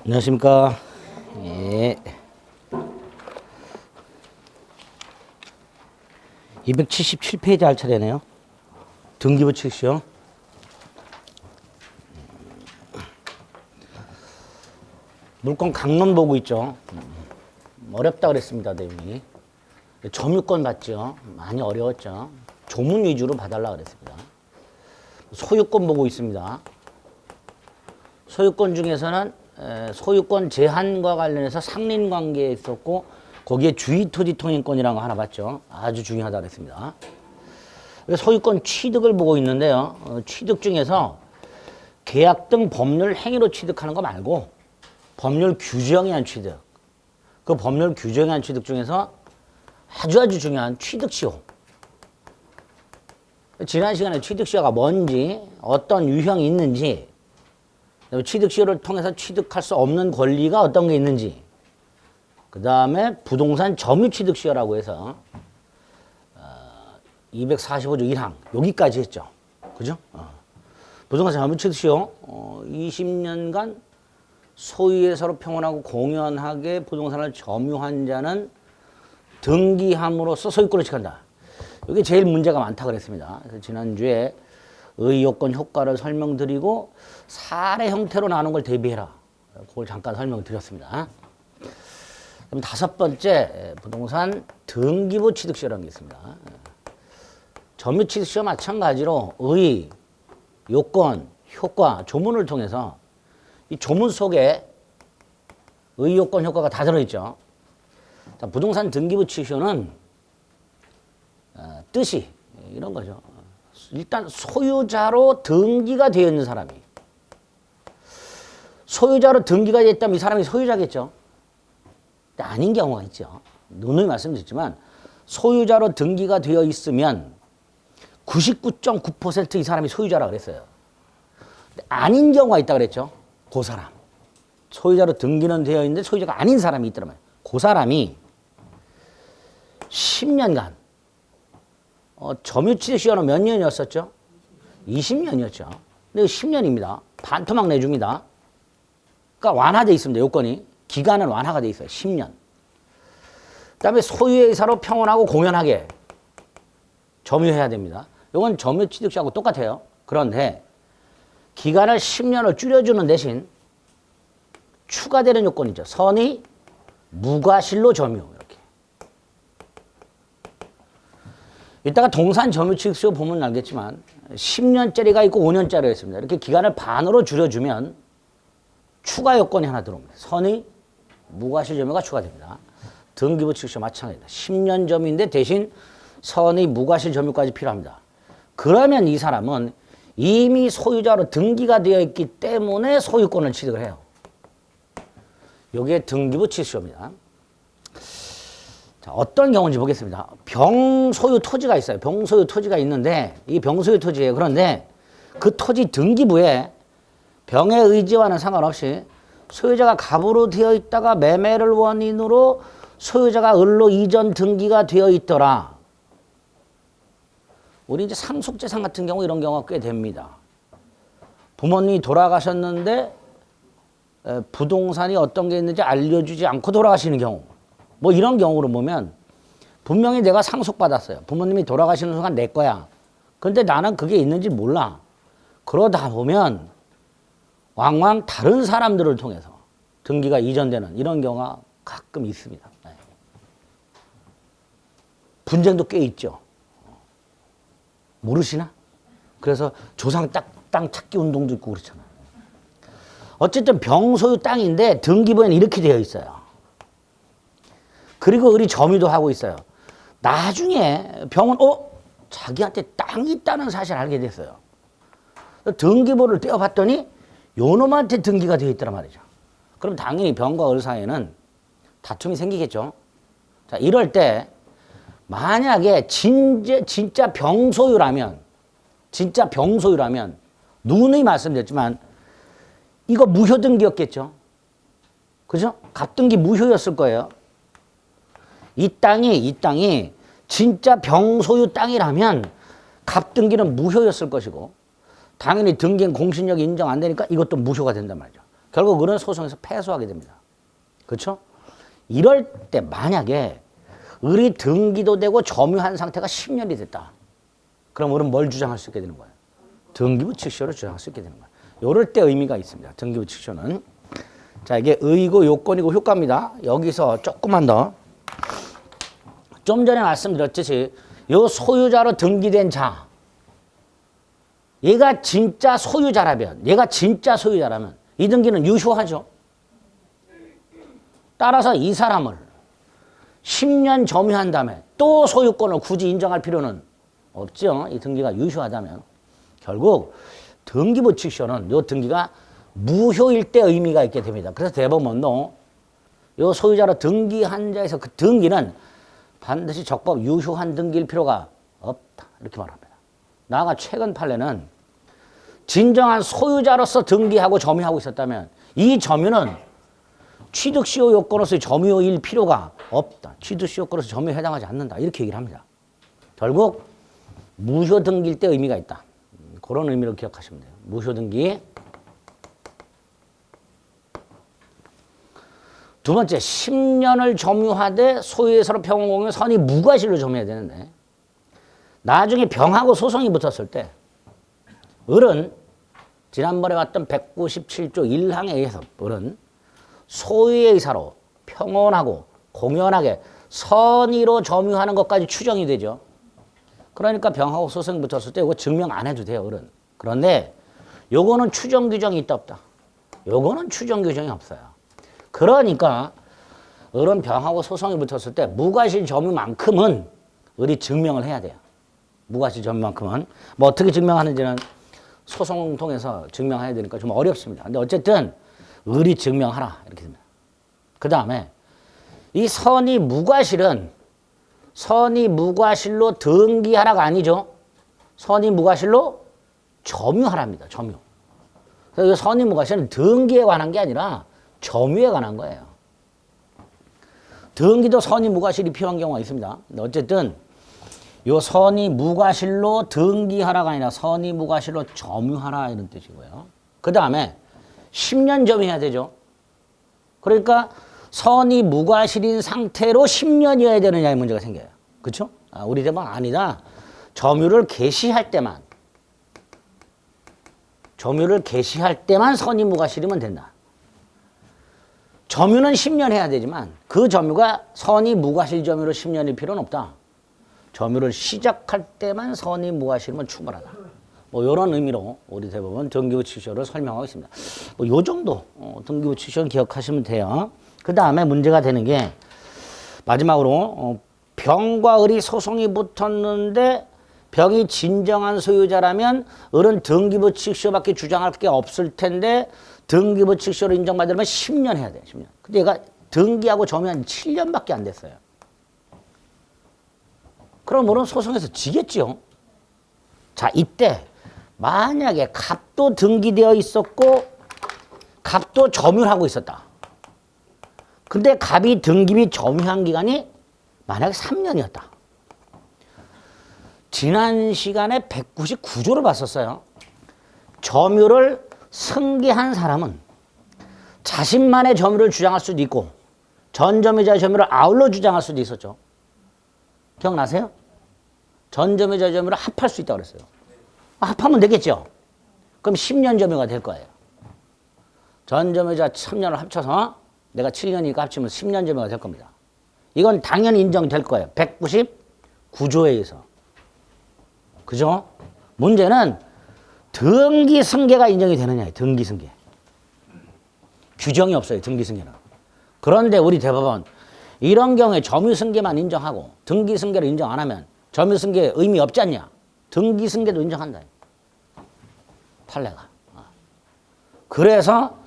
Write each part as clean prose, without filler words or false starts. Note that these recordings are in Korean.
안녕하십니까. 예. 277페이지 할 차례네요. 등기부 칠시요. 물건 강론 보고 있죠. 어렵다 그랬습니다, 내용이. 점유권 받죠. 많이 어려웠죠. 조문 위주로 봐달라 그랬습니다. 소유권 보고 있습니다. 소유권 중에서는 소유권 제한과 관련해서 상린관계에 있었고 거기에 주의토지통행권이라는 거 하나 봤죠. 아주 중요하다 그랬습니다. 소유권 취득을 보고 있는데요. 취득 중에서 계약 등 법률 행위로 취득하는 거 말고 법률 규정에 의한 취득. 그 법률 규정에 의한 취득 중에서 아주 중요한 취득시효. 지난 시간에 취득시효가 뭔지, 어떤 유형이 있는지, 취득시효를 통해서 취득할 수 없는 권리가 어떤 게 있는지, 그 다음에 부동산 점유취득시효라고 해서 245조 1항 여기까지 했죠. 그죠? 부동산 점유취득시효 20년간 소유에 서로 평온하고 공연하게 부동산을 점유한 자는 등기함으로써 소유권을 취득한다. 이게 제일 문제가 많다 그랬습니다. 그래서 지난주에 의요건 효과를 설명드리고 사례 형태로 나누는 걸 대비해라. 그걸 잠깐 설명드렸습니다. 그럼 다섯 번째 부동산 등기부 취득시효라는 게 있습니다. 점유취득시효 마찬가지로 의, 요건, 효과, 조문을 통해서 이 조문 속에 의, 요건, 효과가 다 들어있죠. 자, 부동산 등기부 취득시효는 뜻이 이런 거죠. 일단 소유자로 등기가 되어 있는 사람이, 소유자로 등기가 되어 있다면 이 사람이 소유자겠죠. 아닌 경우가 있죠. 누누이 말씀드렸지만 소유자로 등기가 되어 있으면 99.9% 이 사람이 소유자라 그랬어요. 아닌 경우가 있다 그랬죠. 그 사람. 소유자로 등기는 되어 있는데 소유자가 아닌 사람이 있더라면 그 사람이 10년간 점유취득시효는 몇 년이었었죠? 20년이었죠. 근데 10년입니다. 반토막 내줍니다. 그러니까 완화되어 있습니다. 요건이. 기간은 완화가 되어 있어요. 10년. 그 다음에 소유의 사로 평온하고 공연하게 점유해야 됩니다. 이건 점유취득시하고 똑같아요. 그런데 기간을 10년을 줄여주는 대신 추가되는 요건이죠. 선의, 무과실로 점유. 이렇게. 이따가 동산 점유취득시효 보면 알겠지만 10년짜리가 있고 5년짜리가 있습니다. 이렇게 기간을 반으로 줄여주면 추가 요건이 하나 들어옵니다. 선의, 무과실 점유가 추가됩니다. 등기부 취득시효 마찬가지입니다. 10년 점유인데 대신 선의, 무과실 점유까지 필요합니다. 그러면 이 사람은 이미 소유자로 등기가 되어 있기 때문에 소유권을 취득을 해요. 이게 등기부 취득시효입니다. 자, 어떤 경우인지 보겠습니다. 병소유 토지가 있어요. 병소유 토지가 있는데 이 병소유 토지예요. 그런데 그 토지 등기부에 병의 의지와는 상관없이 소유자가 갑으로 되어 있다가 매매를 원인으로 소유자가 을로 이전 등기가 되어 있더라. 우리 이제 상속재산 같은 경우 이런 경우가 꽤 됩니다. 부모님이 돌아가셨는데 부동산이 어떤 게 있는지 알려주지 않고 돌아가시는 경우. 뭐 이런 경우로 보면 분명히 내가 상속받았어요. 부모님이 돌아가시는 순간 내 거야. 근데 나는 그게 있는지 몰라. 그러다 보면 왕왕 다른 사람들을 통해서 등기가 이전되는 이런 경우가 가끔 있습니다. 분쟁도 꽤 있죠. 모르시나? 그래서 조상 땅 찾기 운동도 있고 그렇잖아요. 어쨌든 병소유 땅인데 등기부에는 이렇게 되어 있어요. 그리고 을이 점유도 하고 있어요. 나중에 병은 자기한테 땅이 있다는 사실을 알게 됐어요. 등기부를 떼어봤더니 요놈한테 등기가 되어 있더란 말이죠. 그럼 당연히 병과 을 사이에는 다툼이 생기겠죠. 자, 이럴 때 만약에 진짜 병소유라면 누누이 말씀드렸지만 이거 무효 등기였겠죠. 그죠? 갑등기 무효였을 거예요. 이 땅이 진짜 병소유 땅이라면 갑등기는 무효였을 것이고 당연히 등기행 공신력이 인정 안 되니까 이것도 무효가 된단 말이죠. 결국 을은 소송에서 패소하게 됩니다. 그렇죠? 이럴 때 만약에 을이 등기도 되고 점유한 상태가 10년이 됐다. 그럼 을은 뭘 주장할 수 있게 되는 거예요? 등기부 직시효를 주장할 수 있게 되는 거예요. 이럴 때 의미가 있습니다. 등기부 직시효는. 자, 이게 의의고 요건이고 효과입니다. 여기서 조금만 더. 좀 전에 말씀드렸듯이 요 소유자로 등기된 자, 얘가 진짜 소유자라면 이 등기는 유효하죠. 따라서 이 사람을 10년 점유한 다음에 또 소유권을 굳이 인정할 필요는 없죠. 이 등기가 유효하다면. 결국 등기부 직시효는 이 등기가 무효일 때 의미가 있게 됩니다. 그래서 대법원도 이 소유자로 등기한 자에서 그 등기는 반드시 적법 유효한 등기일 필요가 없다. 이렇게 말합니다. 나아가 최근 판례는 진정한 소유자로서 등기하고 점유하고 있었다면 이 점유는 취득시효 요건으로서의 점유일 필요가 없다. 취득시효 요건으로서 점유에 해당하지 않는다. 이렇게 얘기를 합니다. 결국 무효 등기일 때 의미가 있다. 그런 의미로 기억하시면 돼요. 무효 등기. 두 번째, 10년을 점유하되 소유에서로 평온공유 선이 무과실로 점유해야 되는데 나중에 병하고 소송이 붙었을 때 을은 지난번에 봤던 197조 1항에 의해서 을은 소유의 의사로 평온하고 공연하게 선의로 점유하는 것까지 추정이 되죠. 그러니까 병하고 소송이 붙었을 때 이거 증명 안 해도 돼요, 을은. 그런데 요거는 추정 규정이 있다 없다? 요거는 추정 규정이 없어요. 그러니까 을은 병하고 소송이 붙었을 때 무과실 점유만큼은 을이 증명을 해야 돼요. 무과실 점유만큼은. 뭐 어떻게 증명하는지는 소송 통해서 증명해야 되니까 좀 어렵습니다. 근데 어쨌든 을이 증명하라 이렇게 됩니다. 그 다음에 이 선의 무과실은 선의 무과실로 등기하라가 아니죠. 선의 무과실로 점유하랍니다. 점유. 그래서 선의 무과실은 등기에 관한 게 아니라 점유에 관한 거예요. 등기도 선의 무과실이 필요한 경우가 있습니다. 근데 어쨌든 요 선의 무과실로 등기하라가 아니라 선의 무과실로 점유하라 이런 뜻이고요. 그 다음에 10년 점유해야 되죠. 그러니까 선의 무과실인 상태로 10년이어야 되느냐의 문제가 생겨요. 그렇죠? 우리 대방 아니다. 점유를 개시할 때만 선의 무과실이면 된다. 점유는 10년 해야 되지만 그 점유가 선의 무과실 점유로 10년일 필요는 없다. 점유를 시작할 때만 선의 무과실이면 충분하다. 뭐 이런 의미로 우리 대법원 등기부 직시효를 설명하고 있습니다. 뭐 요 정도 등기부 직시효는 기억하시면 돼요. 그 다음에 문제가 되는 게 마지막으로 병과 을이 소송이 붙었는데 병이 진정한 소유자라면 을은 등기부 직시효밖에 주장할 게 없을 텐데 등기부 직시효를 인정받으려면 10년 해야 돼요. 10년. 근데 얘가 등기하고 점유한 7년밖에 안 됐어요. 그럼 을은 소송에서 지겠죠. 자, 이때 만약에 갑도 등기되어 있었고 갑도 점유를 하고 있었다. 근데 갑이 등기 및 점유한 기간이 만약에 3년이었다. 지난 시간에 199조를 봤었어요. 점유를 승계한 사람은 자신만의 점유를 주장할 수도 있고 전점유자의 점유를 아울러 주장할 수도 있었죠. 기억나세요? 전점유자의 점유를 합할 수 있다고 그랬어요. 합하면 되겠죠. 그럼 10년 점유가 될 거예요. 전점유자 3년을 합쳐서 내가 7년이니까 합치면 10년 점유가 될 겁니다. 이건 당연히 인정될 거예요. 199조에 의해서. 그죠? 문제는 등기승계가 인정이 되느냐예요. 등기승계. 규정이 없어요. 등기승계는. 그런데 우리 대법원 이런 경우에 점유승계만 인정하고 등기승계를 인정 안 하면 점유승계 의미 없지 않냐. 등기승계도 인정한다. 판례가. 그래서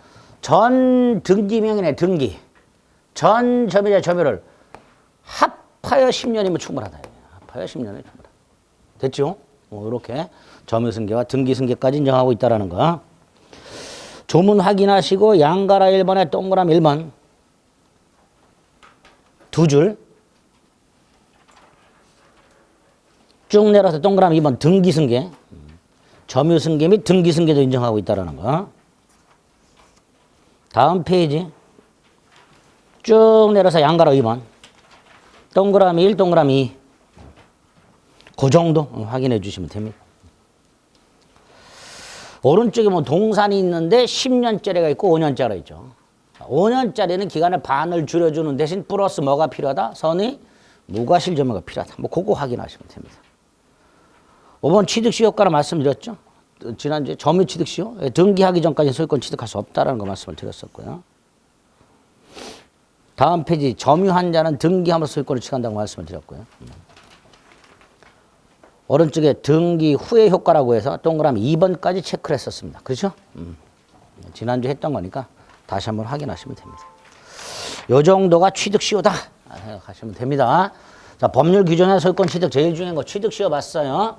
전 등기명인의 등기, 전 점유자 점유를 합하여 10년이면 충분하다. 합하여 10년이면 충분하다. 됐죠? 이렇게 점유승계와 등기승계까지 인정하고 있다는 거. 조문 확인하시고 양가라 1번에 동그라미 1번 두 줄 쭉 내려서 동그라미 2번 등기승계, 점유승계 및 등기승계도 인정하고 있다는 거. 다음 페이지 쭉 내려서 양가로 2번. 동그라미 1, 동그라미 2. 그 정도 확인해 주시면 됩니다. 오른쪽에 뭐 동산이 있는데 10년짜리가 있고 5년짜리가 있죠. 5년짜리는 기간을 반을 줄여주는 대신 플러스 뭐가 필요하다? 선의 무과실점유가 필요하다. 뭐 그거 확인하시면 됩니다. 5번 취득시 효과를 말씀드렸죠. 지난주에 점유 취득시효. 등기하기 전까지 소유권 취득할 수 없다라는 거 말씀을 드렸었고요. 다음 페이지 점유한 자는 등기함으로써 소유권을 취득한다고 말씀을 드렸고요. 오른쪽에 등기 후의 효과라고 해서 동그라미 2번까지 체크를 했었습니다. 그렇죠? 지난주 했던 거니까 다시 한번 확인하시면 됩니다. 요 정도가 취득시효다 생각하시면 됩니다. 자, 법률 규정의 소유권 취득 제일 중요한 거 취득시효 봤어요.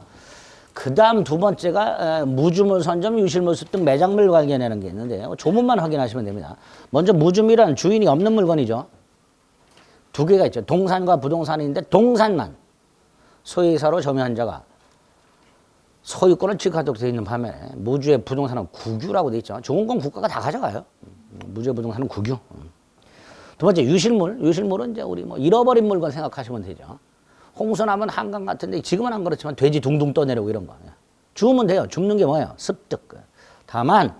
그 다음 두 번째가 무주물 선점, 유실물 습득, 매장물 관계내는 게 있는데요. 조문만 확인하시면 됩니다. 먼저 무주물이란 주인이 없는 물건이죠. 두 개가 있죠. 동산과 부동산이 있는데 동산만 소유이사로 점유한 자가 소유권을 취득하도록 되어 있는 반면에 무주의 부동산은 국유라고 되어 있죠. 좋은 건 국가가 다 가져가요. 무주의 부동산은 국유. 두 번째 유실물. 유실물은 이제 우리 뭐 잃어버린 물건 생각하시면 되죠. 홍수나면 한강 같은데 지금은 안 그렇지만 돼지 둥둥 떠내려고 이런 거. 주우면 돼요. 줍는 게 뭐예요? 습득. 다만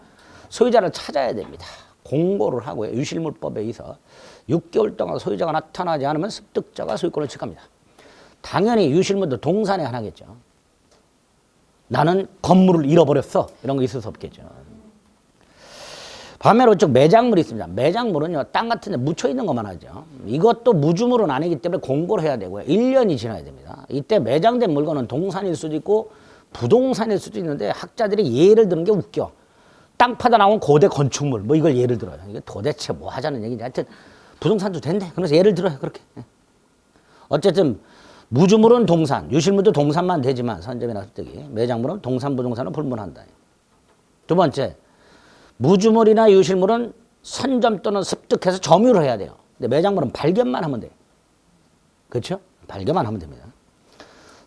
소유자를 찾아야 됩니다. 공고를 하고요. 유실물법에 의해서 6개월 동안 소유자가 나타나지 않으면 습득자가 소유권을 취득합니다. 당연히 유실물도 동산의 하나겠죠. 나는 건물을 잃어버렸어. 이런 거 있을 수 없겠죠. 반면에 이쪽 매장물이 있습니다. 매장물은요, 땅 같은 데 묻혀 있는 것만 하죠. 이것도 무주물은 아니기 때문에 공고를 해야 되고요. 1년이 지나야 됩니다. 이때 매장된 물건은 동산일 수도 있고 부동산일 수도 있는데 학자들이 예를 드는 게 웃겨. 땅 파다 나온 고대 건축물, 뭐 이걸 예를 들어요. 이게 도대체 뭐 하자는 얘기인지. 하여튼 부동산도 된대. 그래서 예를 들어요. 그렇게. 어쨌든 무주물은 동산, 유실물도 동산만 되지만 선점이나 습득이. 매장물은 동산, 부동산을 불문한다. 두 번째. 무주물이나 유실물은 선점 또는 습득해서 점유를 해야 돼요. 근데 매장물은 발견만 하면 돼요. 그렇죠? 발견만 하면 됩니다.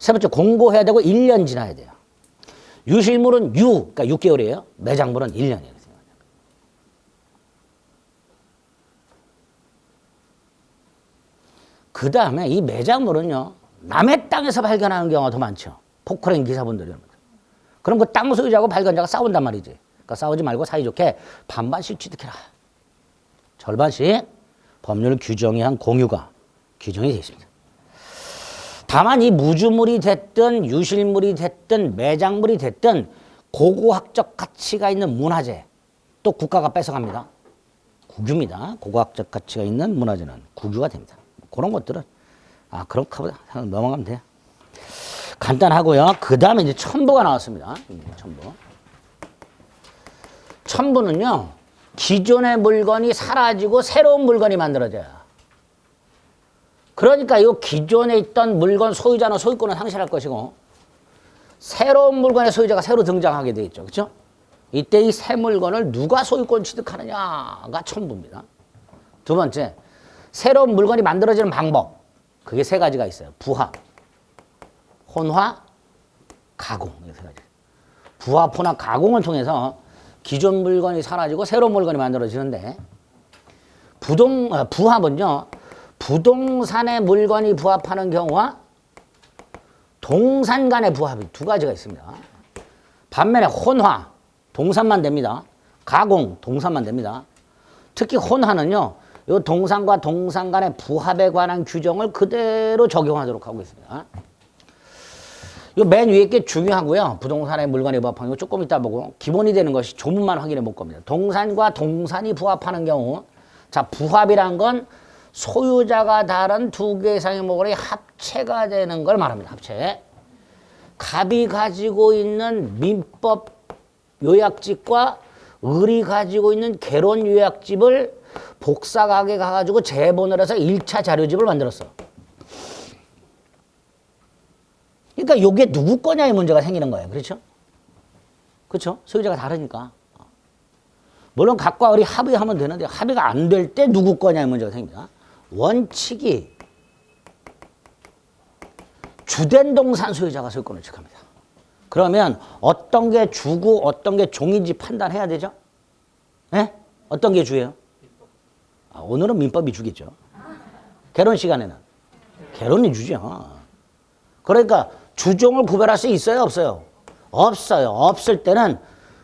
세 번째, 공고해야 되고 1년 지나야 돼요. 유실물은 그러니까 6개월이에요. 매장물은 1년이에요. 그 다음에 이 매장물은요, 남의 땅에서 발견하는 경우가 더 많죠. 포크레인 기사분들이. 그럼 그 땅 소유자하고 발견자가 싸운단 말이지. 그러니까 싸우지 말고 사이좋게 반반씩 취득해라. 절반씩 법률 규정에 한 공유가 규정이 되어 있습니다. 다만 이 무주물이 됐든 유실물이 됐든 매장물이 됐든 고고학적 가치가 있는 문화재 또 국가가 뺏어갑니다. 국유입니다. 고고학적 가치가 있는 문화재는 국유가 됩니다. 그런 것들은 그런가 보다 넘어가면 돼요. 간단하고요. 그 다음에 이제 첨부가 나왔습니다. 첨부. 첨부는요, 기존의 물건이 사라지고 새로운 물건이 만들어져요. 그러니까 이 기존에 있던 물건 소유자는 소유권을 상실할 것이고, 새로운 물건의 소유자가 새로 등장하게 돼 있죠. 그렇죠? 이때 이 새 물건을 누가 소유권 취득하느냐가 첨부입니다. 두 번째, 새로운 물건이 만들어지는 방법. 그게 세 가지가 있어요. 부합, 혼화, 가공. 세 가지. 부합, 혼화, 가공을 통해서 기존 물건이 사라지고 새로운 물건이 만들어지는데 부합은요. 부동산의 물건이 부합하는 경우와 동산 간의 부합이 두 가지가 있습니다. 반면에 혼화, 동산만 됩니다. 가공, 동산만 됩니다. 특히 혼화는요. 이 동산과 동산 간의 부합에 관한 규정을 그대로 적용하도록 하고 있습니다. 이 맨 위에 게 중요하고요. 부동산의 물건이 부합하는 거 조금 이따 보고 기본이 되는 것이 조문만 확인해 볼 겁니다. 동산과 동산이 부합하는 경우 자 부합이란 건 소유자가 다른 두 개 이상의 물건이 합체가 되는 걸 말합니다. 합체. 갑이 가지고 있는 민법 요약집과 을이 가지고 있는 개론 요약집을 복사각에 가가지고 재본을 해서 1차 자료집을 만들었어. 그러니까 이게 누구 거냐의 문제가 생기는 거예요. 그렇죠? 그렇죠? 소유자가 다르니까. 물론 갑과 을이 합의하면 되는데 합의가 안 될 때 누구 거냐의 문제가 생깁니다. 원칙이 주된 동산 소유자가 소유권을 취득합니다. 그러면 어떤 게 주고 어떤 게 종인지 판단해야 되죠? 네? 어떤 게 주예요? 오늘은 민법이 주겠죠. 개론 시간에는 개론이 주죠. 그러니까 주종을 구별할 수 있어요, 없어요? 없어요. 없을 때는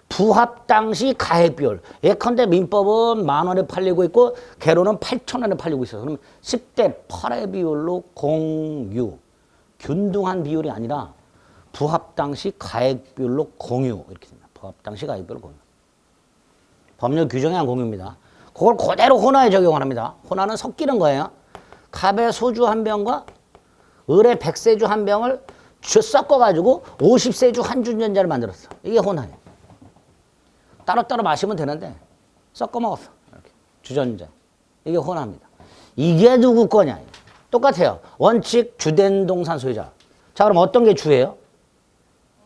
부합 당시 가액 비율. 예컨대 민법은 10,000원에 팔리고 있고 개론은 8,000원에 팔리고 있어요. 그럼 10대 8의 비율로 공유. 균등한 비율이 아니라 부합 당시 가액 비율로 공유. 이렇게 됩니다. 부합 당시 가액 비율로 공유. 법률 규정에 한 공유입니다. 그걸 그대로 혼화에 적용을 합니다. 혼화는 섞이는 거예요. 갑의 소주 한 병과 을의 백세주 한 병을 섞어가지고 50세주 한 주전자를 만들었어. 이게 혼화예요. 따로따로 마시면 되는데 섞어 먹었어. 이렇게. 주전자. 이게 혼화입니다. 이게 누구 거냐. 똑같아요. 원칙 주된 동산 소유자. 자, 그럼 어떤 게 주예요?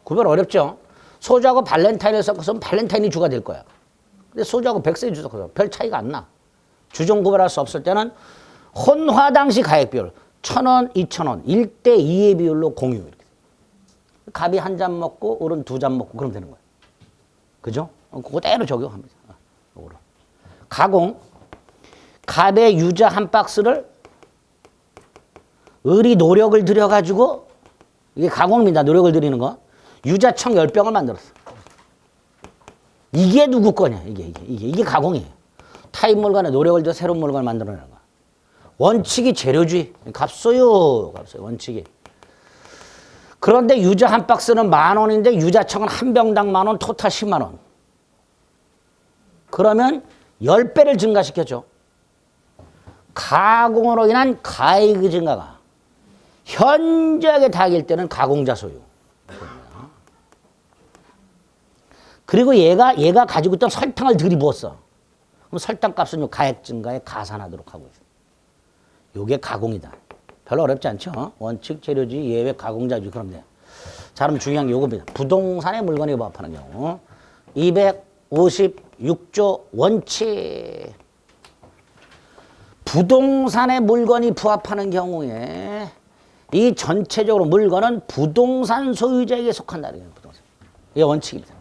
구별 어렵죠? 소주하고 발렌타인을 섞어서 발렌타인이 주가 될 거야. 근데 소주하고 백세주 섞어서 별 차이가 안 나. 주종 구별할 수 없을 때는 혼화 당시 가액 비율 1,000원, 2,000원 1대 2의 비율로 공유. 이렇게. 갑이 한 잔 먹고 을은 2잔 먹고 그러면 되는 거예요. 그죠? 그대로 적용합니다. 요거로. 가공. 갑의 유자 한 박스를 을이 노력을 들여가지고 이게 가공입니다. 노력을 들이는 거. 유자청 10병을 만들었어. 이게 누구 거냐? 이게 가공이에요. 타입 물건에 노력을 들여 새로운 물건을 만들어내는 거. 원칙이 재료주의. 값소요. 원칙이. 그런데 유자 한 박스는 10,000원인데 유자청은 한 병당 10,000원, 토탈 10만 원. 그러면 10배를 증가시켰죠. 가공으로 인한 가액의 증가가 현저하게 다길 때는 가공자 소유. 그리고 얘가 가지고 있던 설탕을 들이부었어. 그럼 설탕값은 요 가액 증가에 가산하도록 하고 있어요. 요게 가공이다. 별로 어렵지 않죠? 원칙, 재료주의, 예외, 가공자주의. 그럼 돼요. 자, 그럼 중요한 게 요겁니다. 부동산의 물건에 부합하는 경우. 256조 원칙. 부동산의 물건이 부합하는 경우에 이 전체적으로 물건은 부동산 소유자에게 속한다. 이게 원칙입니다.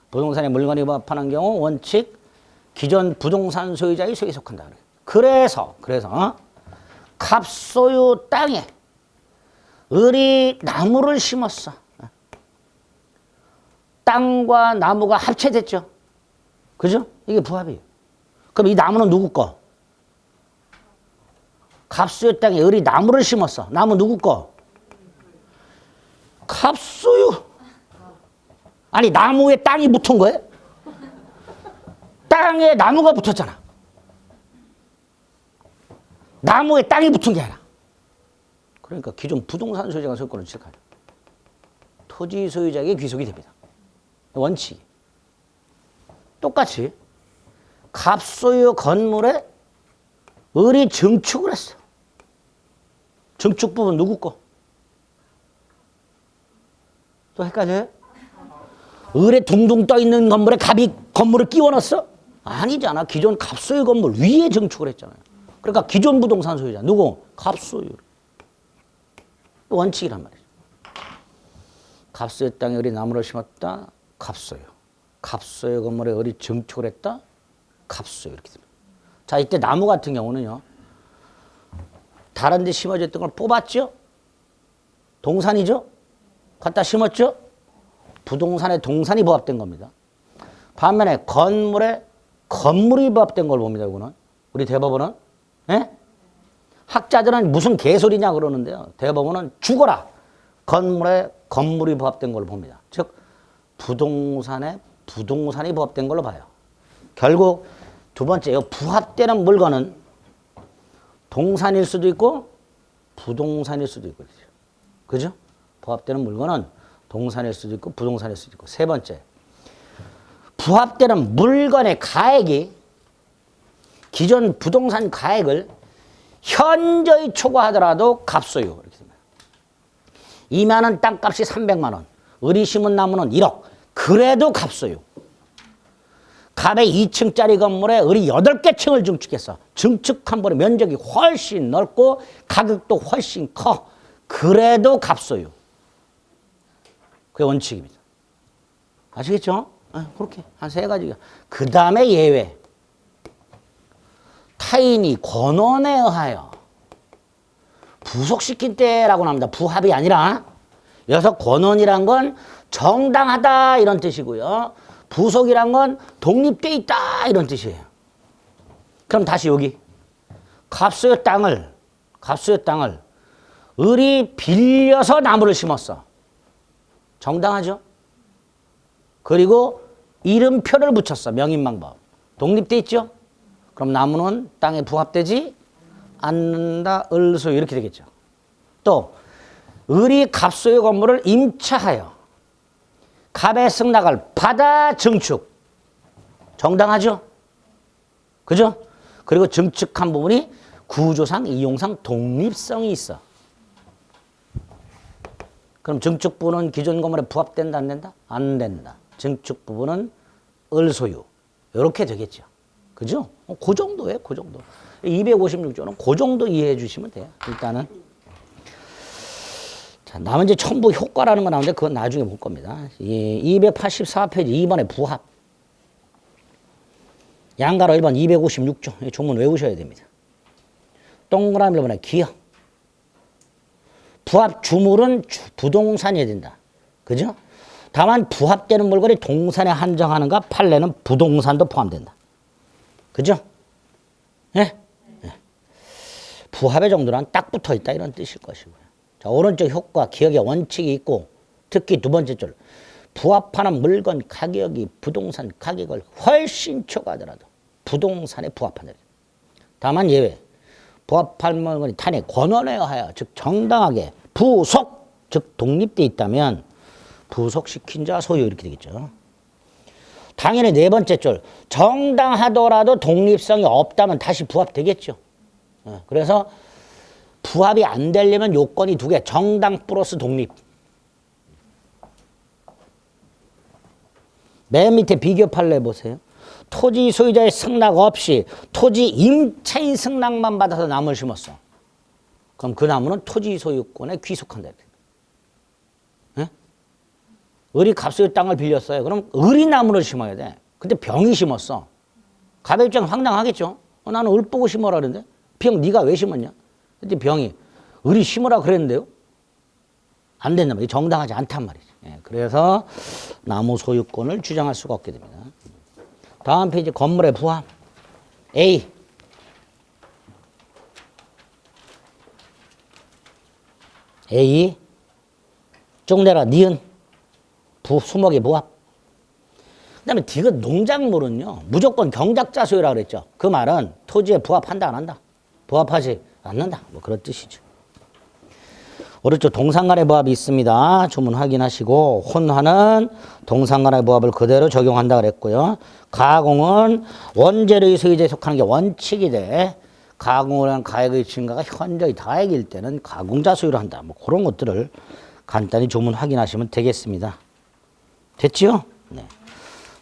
부동산의 물건이 부합하는 경우 원칙, 기존 부동산 소유자의 소유에 속한다. 그래서 갑소유 땅에 을이 나무를 심었어. 땅과 나무가 합체됐죠. 그죠? 이게 부합이에요. 그럼 이 나무는 누구 거? 갑소유 땅에 을이 나무를 심었어. 나무 누구 거? 갑소유. 아니, 나무에 땅이 붙은 거예요? 땅에 나무가 붙었잖아. 나무에 땅이 붙은 게 아니라. 그러니까 기존 부동산 소유자가 소유권을 취득하죠. 토지 소유자에게 귀속이 됩니다. 원칙이. 똑같이 갑소유 건물에 을이 증축을 했어. 증축 부분 누구 거? 또 헷갈려요? 을에 둥둥 떠 있는 건물에 갑이 건물을 끼워 넣었어? 아니잖아. 기존 갑소유 건물 위에 증축을 했잖아요. 그러니까 기존 부동산 소유자 누구? 갑소유. 원칙이란 말이죠. 갑소유 땅에 을이 나무를 심었다. 갑소유. 갑소유 건물에 을이 증축을 했다. 갑소유. 이렇게 됩니다. 자, 이때 나무 같은 경우는요. 다른 데 심어졌던 걸 뽑았죠? 동산이죠? 갖다 심었죠? 부동산에 동산이 부합된 겁니다. 반면에 건물에 건물이 부합된 걸 봅니다. 이거는. 우리 대법원은. 예? 학자들은 무슨 개소리냐 그러는데요. 대법원은 죽어라. 건물에 건물이 부합된 걸 봅니다. 즉 부동산에 부동산이 부합된 걸로 봐요. 결국 두 번째 부합되는 물건은 동산일 수도 있고 부동산일 수도 있고 그죠? 부합되는 물건은 동산일 수도 있고 부동산일 수도 있고. 세 번째, 부합되는 물건의 가액이 기존 부동산 가액을 현저히 초과하더라도 갑소유. 이렇게 됩니다. 이만한 땅값이 300만 원, 을이 심은 나무는 1억. 그래도 갑소유. 갑의 2층짜리 건물에 을이 8개 층을 증축했어. 증축한 번에 면적이 훨씬 넓고 가격도 훨씬 커. 그래도 갑소유. 그게 원칙입니다. 아시겠죠? 그렇게 한 3가지가. 그 다음에 예외. 타인이 권한에 의하여 부속시킨 때라고 합니다. 부합이 아니라. 여기서 권한이란 건 정당하다 이런 뜻이고요. 부속이란 건 독립돼 있다 이런 뜻이에요. 그럼 다시 여기 갑소의 땅을 을이 빌려서 나무를 심었어. 정당하죠? 그리고 이름표를 붙였어. 명인망법. 독립돼 있죠? 그럼 나무는 땅에 부합되지 않는다. 을소유 이렇게 되겠죠. 또 을이 갑소의 건물을 임차하여 갑의 승낙을 받아 증축. 정당하죠? 그죠? 그리고 증축한 부분이 구조상, 이용상 독립성이 있어. 그럼 증축 부분은 기존 건물에 부합된다, 안 된다? 안 된다. 증축 부분은 을소유. 이렇게 되겠죠. 그죠? 그 정도예요, 그 정도. 256조는 그 정도 이해해 주시면 돼요. 일단은. 자, 남은 이제 첨부 효과라는 거 나오는데 그건 나중에 볼 겁니다. 284페이지 2번에 부합. 양가로 1번 256조. 조문 외우셔야 됩니다. 동그라미 1번에 기억. 부합 주물은 부동산이어야 된다. 그죠? 다만 부합되는 물건이 동산에 한정하는가 판례는 부동산도 포함된다. 그죠? 예? 예. 부합의 정도는 딱 붙어 있다 이런 뜻일 것이고요. 자, 오른쪽 효과, 기억의 원칙이 있고 특히 두 번째 줄 부합하는 물건 가격이 부동산 가격을 훨씬 초과하더라도 부동산에 부합한다. 다만 예외. 부합할 물건이 타인의 권한에 의하여 즉 정당하게 부속 즉 독립돼 있다면 부속시킨 자 소유 이렇게 되겠죠. 당연히 네 번째 줄 정당하더라도 독립성이 없다면 다시 부합되겠죠. 그래서 부합이 안 되려면 요건이 두 개. 정당 플러스 독립. 맨 밑에 비교 판례 보세요. 토지 소유자의 승낙 없이 토지 임차인 승낙만 받아서 나무를 심었어. 그럼 그 나무는 토지 소유권에 귀속한다. 네? 을이 갑소의 땅을 빌렸어요. 그럼 을이 나무를 심어야 돼. 근데 병이 심었어. 갑의 입장은 황당하겠죠. 나는 을 보고 심어라 그랬는데 병 네가 왜 심었냐? 근데 병이 을이 심으라 그랬는데요. 안 된단 말이에요. 정당하지 않단 말이죠. 예, 그래서 나무 소유권을 주장할 수가 없게 됩니다. 다음 페이지 건물의 부합. A. A. 쭉 내라. 니은. 수목의 부합. 그 다음에 디귿 농작물은요. 무조건 경작자 소유라고 그랬죠. 그 말은 토지에 부합한다 안 한다? 부합하지 않는다. 뭐 그런 뜻이죠. 오른쪽 동산 간의 부합이 있습니다. 조문 확인하시고 혼화는 동산 간의 부합을 그대로 적용한다 그랬고요. 가공은 원재료의 소유자에 속하는 게 원칙이 돼. 가공을 한 가액의 증가가 현저히 다액일 때는 가공자 소유를 한다. 뭐 그런 것들을 간단히 조문 확인하시면 되겠습니다. 됐지요? 네.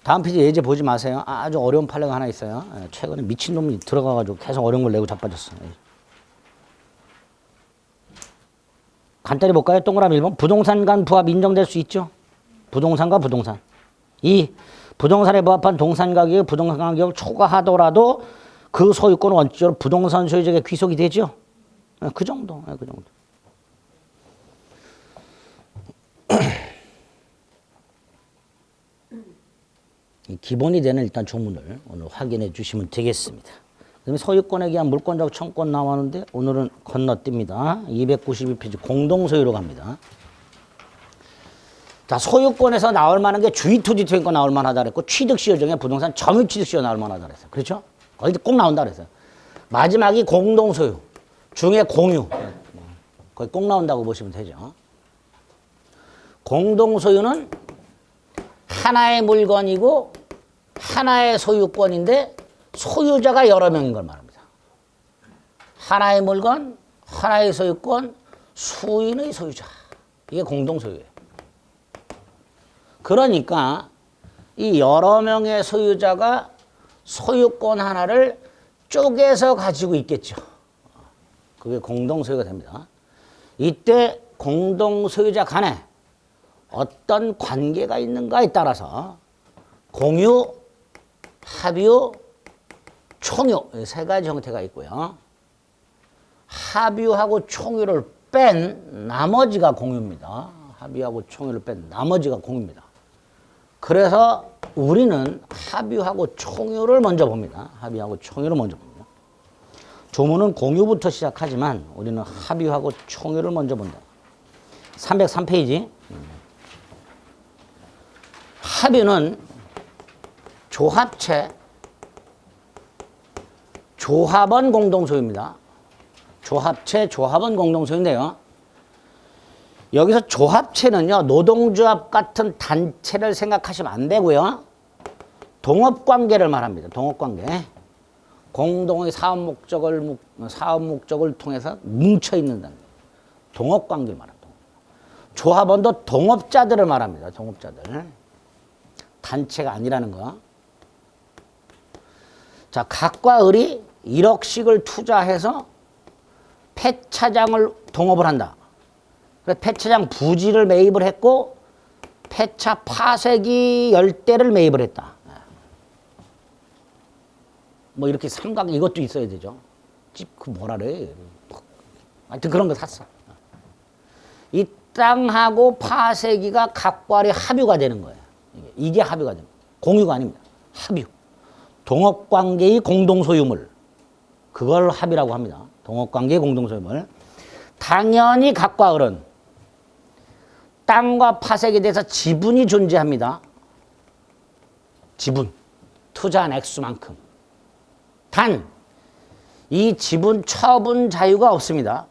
다음 페이지 예제 보지 마세요. 아주 어려운 판례가 하나 있어요. 최근에 미친놈이 들어가가지고 계속 어려운 걸 내고 자빠졌어요. 간단히 볼까요? 동그라미 1번. 부동산 간 부합 인정될 수 있죠? 부동산과 부동산. 2. 부동산에 부합한 동산 가격이 부동산 가격을 초과하더라도 그 소유권은 원칙적으로 부동산 소유자에게 귀속이 되죠? 그 정도. 그 정도. 기본이 되는 일단 조문을 오늘 확인해 주시면 되겠습니다. 그다음에 소유권에 의한 물권자고 청권 나왔는데 오늘은 건너뜁니다. 292페이지 공동소유로 갑니다. 자, 소유권에서 나올 만한 게 주의토지투행권 나올 만하다 그랬고 취득시효 중에 부동산 점유취득시효 나올 만하다 그랬어요. 그렇죠? 거기 꼭 나온다 그랬어요. 마지막이 공동소유 중에 공유. 거기 꼭 나온다고 보시면 되죠. 공동소유는 하나의 물건이고 하나의 소유권인데 소유자가 여러 명인 걸 말합니다. 하나의 물건, 하나의 소유권, 수인의 소유자. 이게 공동소유예요. 그러니까 이 여러 명의 소유자가 소유권 하나를 쪼개서 가지고 있겠죠. 그게 공동소유가 됩니다. 이때 공동소유자 간에 어떤 관계가 있는가에 따라서 공유, 합유, 총유 세 가지 형태가 있고요. 합유하고 총유를 뺀 나머지가 공유입니다. 합유하고 총유를 뺀 나머지가 공유입니다. 그래서 우리는 합유하고 총유를 먼저 봅니다. 합유하고 총유를 먼저 봅니다. 조문은 공유부터 시작하지만 우리는 합유하고 총유를 먼저 본다. 303페이지. 합유는 조합체, 조합원 공동소유입니다. 조합체, 조합원 공동소유인데요. 여기서 조합체는요, 노동조합 같은 단체를 생각하시면 안 되고요. 동업관계를 말합니다. 동업관계. 공동의 사업 목적을 통해서 뭉쳐있는 단계. 동업관계를 말합니다. 조합원도 동업자들을 말합니다. 동업자들. 단체가 아니라는 거. 자, 각과 을이 1억씩을 투자해서 폐차장을 동업을 한다. 그래서 폐차장 부지를 매입을 했고 폐차 파쇄기 10대를 매입을 했다. 뭐 이렇게 삼각 이것도 있어야 되죠. 그 뭐라 그래. 하여튼 그런 거 샀어. 이 땅하고 파쇄기가 각과의 합유가 되는 거예요. 이게 합유가 됩니다. 공유가 아닙니다. 합유. 동업관계의 공동소유물. 그걸 합유라고 합니다. 동업관계의 공동소유물. 당연히 각과 을은 땅과 파쇄기에 대해서 지분이 존재합니다. 지분. 투자한 액수만큼. 단, 이 지분 처분 자유가 없습니다.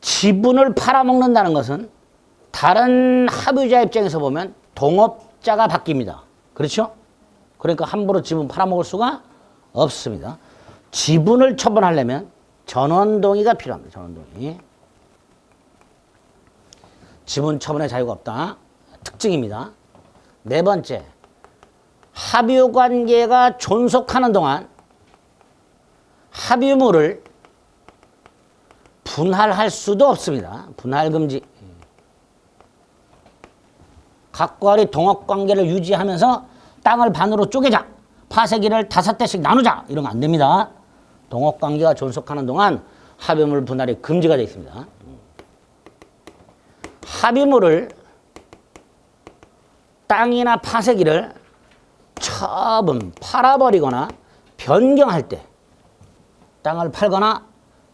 지분을 팔아먹는다는 것은 다른 합유자 입장에서 보면 동업자가 바뀝니다. 그렇죠? 그러니까 함부로 지분 팔아먹을 수가 없습니다. 지분을 처분하려면 전원동의가 필요합니다. 전원동의. 지분 처분의 자유가 없다. 특징입니다. 네 번째, 합유관계가 존속하는 동안 합유물을 분할할 수도 없습니다. 분할금지. 각과 을의 동업관계를 유지하면서 땅을 반으로 쪼개자. 파쇄기를 5대씩 나누자. 이런 거 안 됩니다. 동업관계가 존속하는 동안 합유물 분할이 금지가 되어 있습니다. 합유물을 땅이나 파쇄기를 처분, 팔아버리거나 변경할 때 땅을 팔거나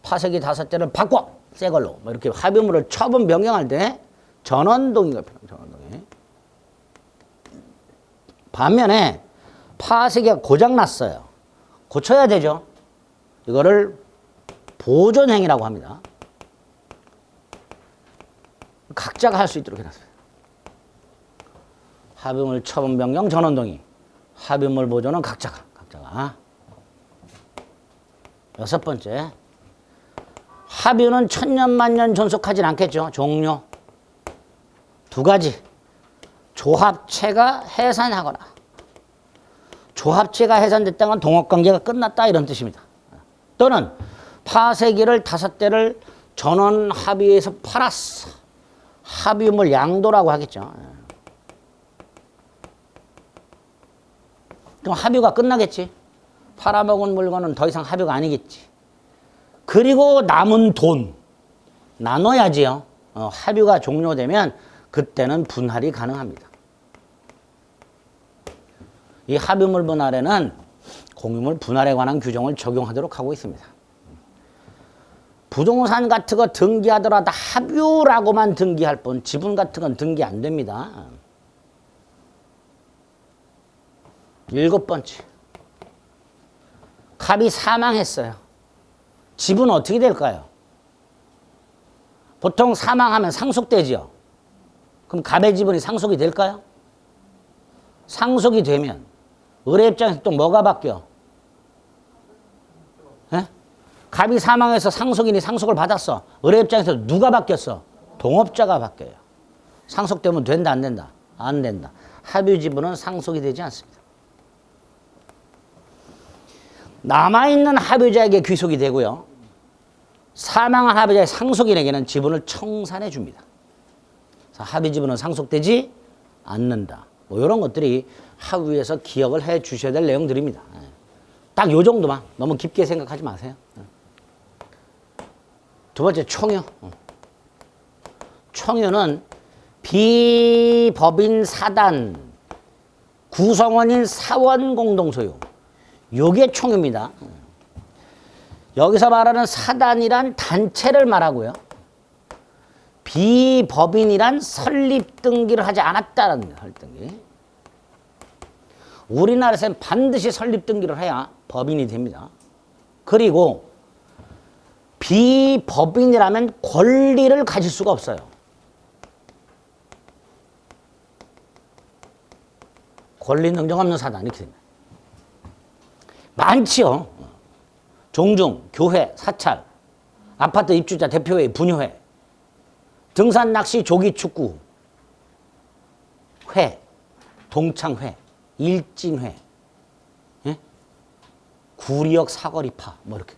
파쇄기 5대를 바꿔 새 걸로 뭐 이렇게 합유물을 처분, 변경할 때 전원동의가 필요합니다. 전원동의. 반면에 파쇄기가 고장났어요. 고쳐야 되죠. 이거를 보존행위라고 합니다. 각자가 할 수 있도록 해놨습니다. 합유물 처분, 변경, 전원동의. 합유물 보존은 각자가. 여섯 번째, 합유는 천년만년 존속하진 않겠죠. 종료. 두 가지. 조합체가 해산하거나 조합체가 해산됐다는 건 동업관계가 끝났다 이런 뜻입니다. 또는 파쇄기를 5대를 전원 합의해서 팔았어. 합유물 양도라고 하겠죠. 그럼 합유가 끝나겠지. 팔아먹은 물건은 더 이상 합유가 아니겠지. 그리고 남은 돈 나눠야지요. 합유가 종료되면 그때는 분할이 가능합니다. 이 합유물 분할에는 공유물 분할에 관한 규정을 적용하도록 하고 있습니다. 부동산 같은 거 등기하더라도 합유라고만 등기할 뿐 지분 같은 건 등기 안 됩니다. 7번째. 갑이 사망했어요. 지분 어떻게 될까요? 보통 사망하면 상속되지요. 그럼 갑의 지분이 상속이 될까요? 상속이 되면 을의 입장에서 또 뭐가 바뀌어? 에? 갑이 사망해서 상속인이 상속을 받았어. 을의 입장에서 누가 바뀌었어? 동업자가 바뀌어요. 상속되면 된다, 안 된다? 안 된다. 합유 지분은 상속이 되지 않습니다. 남아있는 합유자에게 귀속이 되고요. 사망한 합유자의 상속인에게는 지분을 청산해 줍니다. 합의 지분은 상속되지 않는다. 뭐 이런 것들이 하위에서 기억을 해 주셔야 될 내용들입니다. 딱 요 정도만 너무 깊게 생각하지 마세요. 두 번째 총유. 총유는 비법인 사단 구성원인 사원 공동소유. 요게 총유입니다. 여기서 말하는 사단이란 단체를 말하고요. 비법인이란 설립 등기를 하지 않았다는 거예요. 설립 등기. 우리나라에서는 반드시 설립 등기를 해야 법인이 됩니다. 그리고 비법인이라면 권리를 가질 수가 없어요. 권리 능정 없는 사단 이렇게 됩니다. 많지요. 종중, 교회, 사찰, 아파트 입주자 대표회, 분유회, 등산 낚시 조기 축구 회, 동창회, 일진회, 예? 구리역 사거리파 뭐 이렇게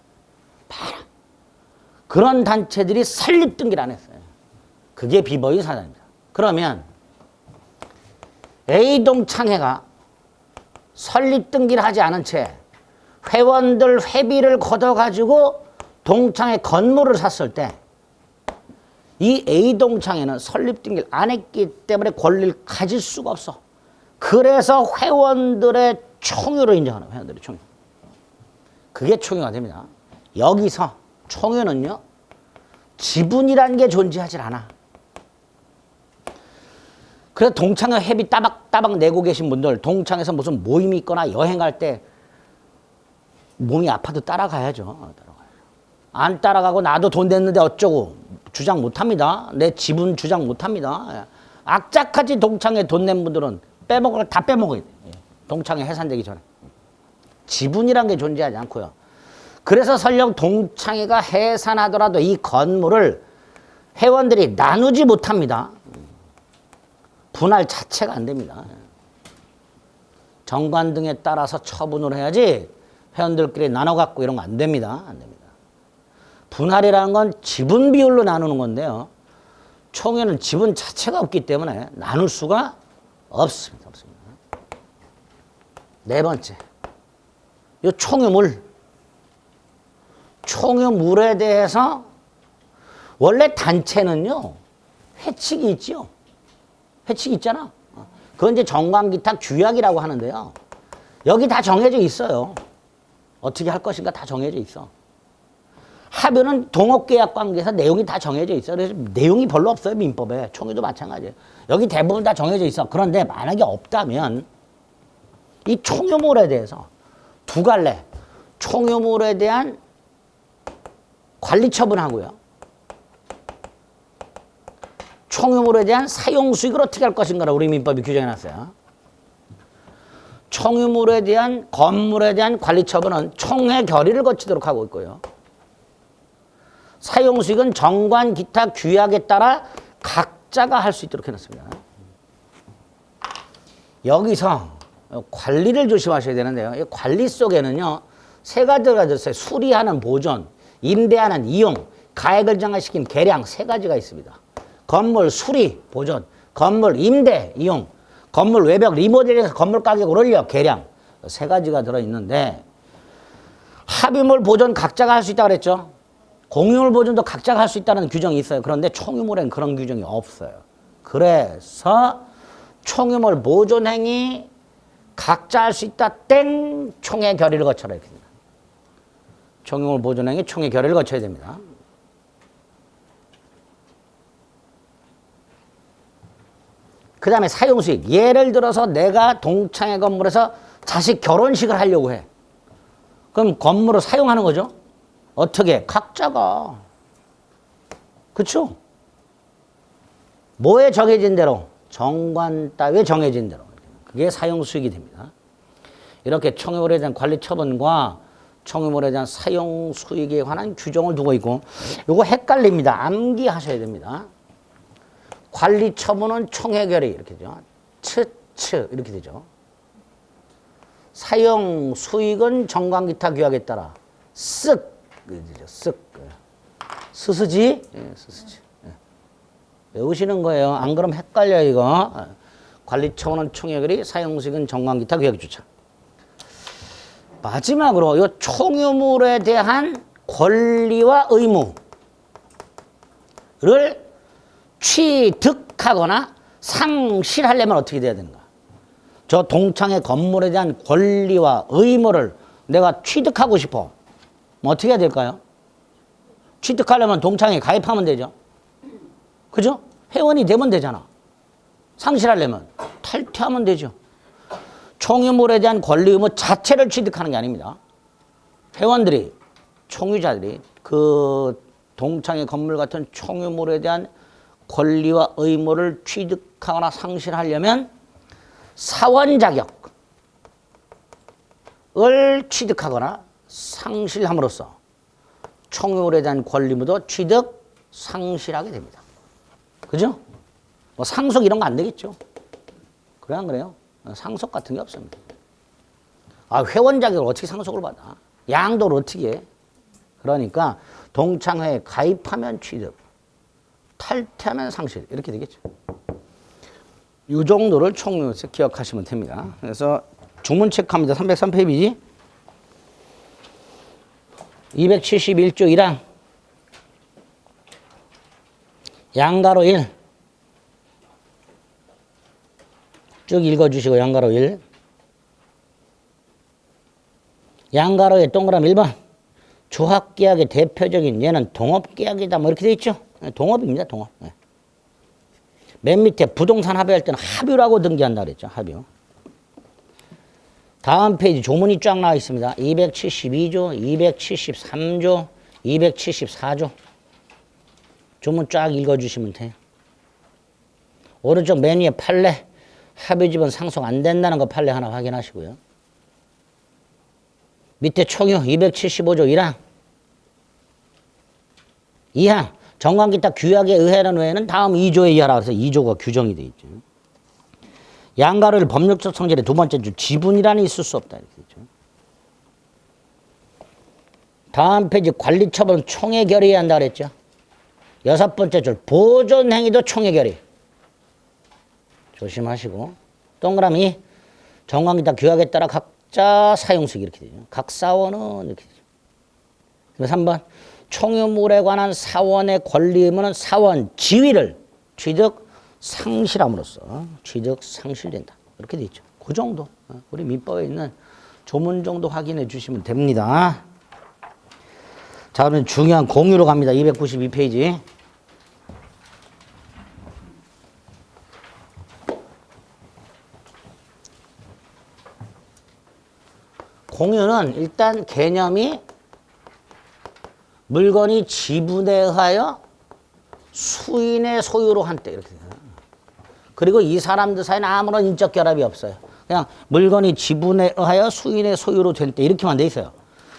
많아. 그런 단체들이 설립 등기를 안 했어요. 그게 비법인 사단입니다. 그러면 A동창회가 설립 등기를 하지 않은 채 회원들 회비를 걷어가지고 동창회 건물을 샀을 때 이 A동창회는 설립 등기를 안 했기 때문에 권리를 가질 수가 없어. 그래서 회원들의 총유로 인정하는 회원들의 총유. 그게 총유가 됩니다. 여기서 총유는요. 지분이라는 게 존재하질 않아. 그래서 동창회 회비 따박따박 내고 계신 분들 동창회에서 무슨 모임이 있거나 여행 갈 때 몸이 아파도 따라가야죠. 안 따라가고 나도 돈 냈는데 어쩌고 주장 못합니다. 내 지분 주장 못합니다. 악착같이 동창회 돈 낸 분들은 빼먹을 다 빼먹어야 돼. 동창회 해산되기 전에. 지분이란 게 존재하지 않고요. 그래서 설령 동창회가 해산하더라도 이 건물을 회원들이 나누지 못합니다. 분할 자체가 안 됩니다. 정관 등에 따라서 처분을 해야지 회원들끼리 나눠 갖고 이런 거 안 됩니다. 안 됩니다. 분할이라는 건 지분 비율로 나누는 건데요. 총회는 지분 자체가 없기 때문에 나눌 수가 없습니다. 네 번째, 이 총유물. 총유물에 대해서 원래 단체는요, 회칙이 있죠. 회칙이 있잖아. 그건 이제 정관기탁 규약이라고 하는데요. 여기 다 정해져 있어요. 어떻게 할 것인가 다 정해져 있어. 합의는 동업계약 관계에서 내용이 다 정해져 있어. 그래서 내용이 별로 없어요. 민법에. 총유도 마찬가지예요. 여기 대부분 다 정해져 있어. 그런데 만약에 없다면 이 총유물에 대해서 두 갈래. 총유물에 대한 관리 처분하고요. 총유물에 대한 사용 수익을 어떻게 할 것인가를 우리 민법이 규정해놨어요. 총유물에 대한 건물에 대한 관리 처분은 총회 결의를 거치도록 하고 있고요. 사용 수익은 정관 기타 규약에 따라 각자가 할 수 있도록 해놨습니다. 여기서 관리를 조심하셔야 되는데요. 이 관리 속에는요, 세 가지가 있어요. 수리하는 보존, 임대하는 이용, 가액을 정하시킨 계량 세 가지가 있습니다. 건물 수리, 보존, 건물 임대, 이용, 건물 외벽 리모델링해서 건물 가격을 올려, 계량 세 가지가 들어있는데 합의물 보존 각자가 할 수 있다고 그랬죠. 공유물 보존도 각자가 할 수 있다는 규정이 있어요. 그런데 총유물에는 그런 규정이 없어요. 그래서 총유물 보존 행위 각자 할 수 있다 땡 총회 결의를 거쳐라 이렇게 됩니다. 총유물 보존 행위 총회 결의를 거쳐야 됩니다. 그 다음에 사용수익. 예를 들어서 내가 동창회 건물에서 자식 결혼식을 하려고 해. 그럼 건물을 사용하는 거죠. 어떻게? 각자가. 그렇죠? 뭐에 정해진 대로? 정관 따위에 정해진 대로. 그게 사용수익이 됩니다. 이렇게 총유물에 대한 관리 처분과 총유물에 대한 사용수익에 관한 규정을 두고 있고 이거 헷갈립니다. 암기하셔야 됩니다. 관리 처분은 총회 결의 이렇게 되죠. 츠 이렇게 되죠. 사용 수익은 정관 기타 규약에 따라 쓱 되죠. 쓱 스스지 예, 스스지 예. 외우시는 거예요. 안 그러면 헷갈려 이거. 관리 차원은 총유결의, 사용식은 정관기타 규약조차. 마지막으로 이 총유물에 대한 권리와 의무를 취득하거나 상실하려면 어떻게 돼야 되는가? 저 동창의 건물에 대한 권리와 의무를 내가 취득하고 싶어. 뭐 어떻게 해야 될까요? 취득하려면 동창에 가입하면 되죠. 그죠? 회원이 되면 되잖아. 상실하려면 탈퇴하면 되죠. 총유물에 대한 권리 의무 자체를 취득하는 게 아닙니다. 회원들이, 총유자들이 그 동창의 건물 같은 총유물에 대한 권리와 의무를 취득하거나 상실하려면 사원 자격을 취득하거나 상실함으로써 총유물에 대한 권리 의무도 취득, 상실하게 됩니다. 그죠? 뭐 상속 이런 거 안 되겠죠? 그래 안 그래요? 상속 같은 게 없습니다. 아, 회원 자격을 어떻게 상속을 받아? 양도를 어떻게 해? 그러니까 동창회에 가입하면 취득, 탈퇴하면 상실 이렇게 되겠죠. 이 정도를 총유에서 기억하시면 됩니다. 그래서 중문 체크합니다. 303페이지 271조 1항 양가로 1 쭉 읽어주시고 양가로 1 양가로의 동그라미 1번 조합계약의 대표적인 얘는 동업계약이다 뭐 이렇게 돼 있죠. 동업입니다. 동업. 맨 밑에 부동산 합의할 때는 합유라고 등기한다 그랬죠. 합유. 다음 페이지 조문이 쫙 나와 있습니다. 272조, 273조, 274조. 조문 쫙 읽어주시면 돼요. 오른쪽 맨 위에 판례. 합의집은 상속 안 된다는 거 판례 하나 확인하시고요. 밑에 총유 275조 1항. 2항. 정관기타 규약에 의하는 외에는 다음 2조에 의하라 그래서 2조가 규정이 되어 있죠. 양가로를 법률적 성질의 두 번째 줄 지분이라는 있을 수 없다. 이렇게 되죠. 다음 페이지 관리처분은 총회 결의해야 한다 그랬죠. 여섯 번째 줄 보존행위도 총회 결의. 조심하시고 동그라미 정관기타 규약에 따라 각자 사용식 이렇게 되죠. 각 사원은 이렇게 되죠. 그래서 3번 총유물에 관한 사원의 권리 의무는 사원 지위를 취득 상실함으로써 취득 상실된다. 이렇게 돼 있죠. 그 정도. 우리 민법에 있는 조문 정도 확인해 주시면 됩니다. 자, 그러면 중요한 공유로 갑니다. 292페이지. 공유는 일단 개념이 물건이 지분에 의하여 수인의 소유로 한때 이렇게 돼요. 그리고 이 사람들 사이는 아무런 인적 결합이 없어요. 그냥 물건이 지분에 의하여 수인의 소유로 된 때 이렇게만 돼 있어요.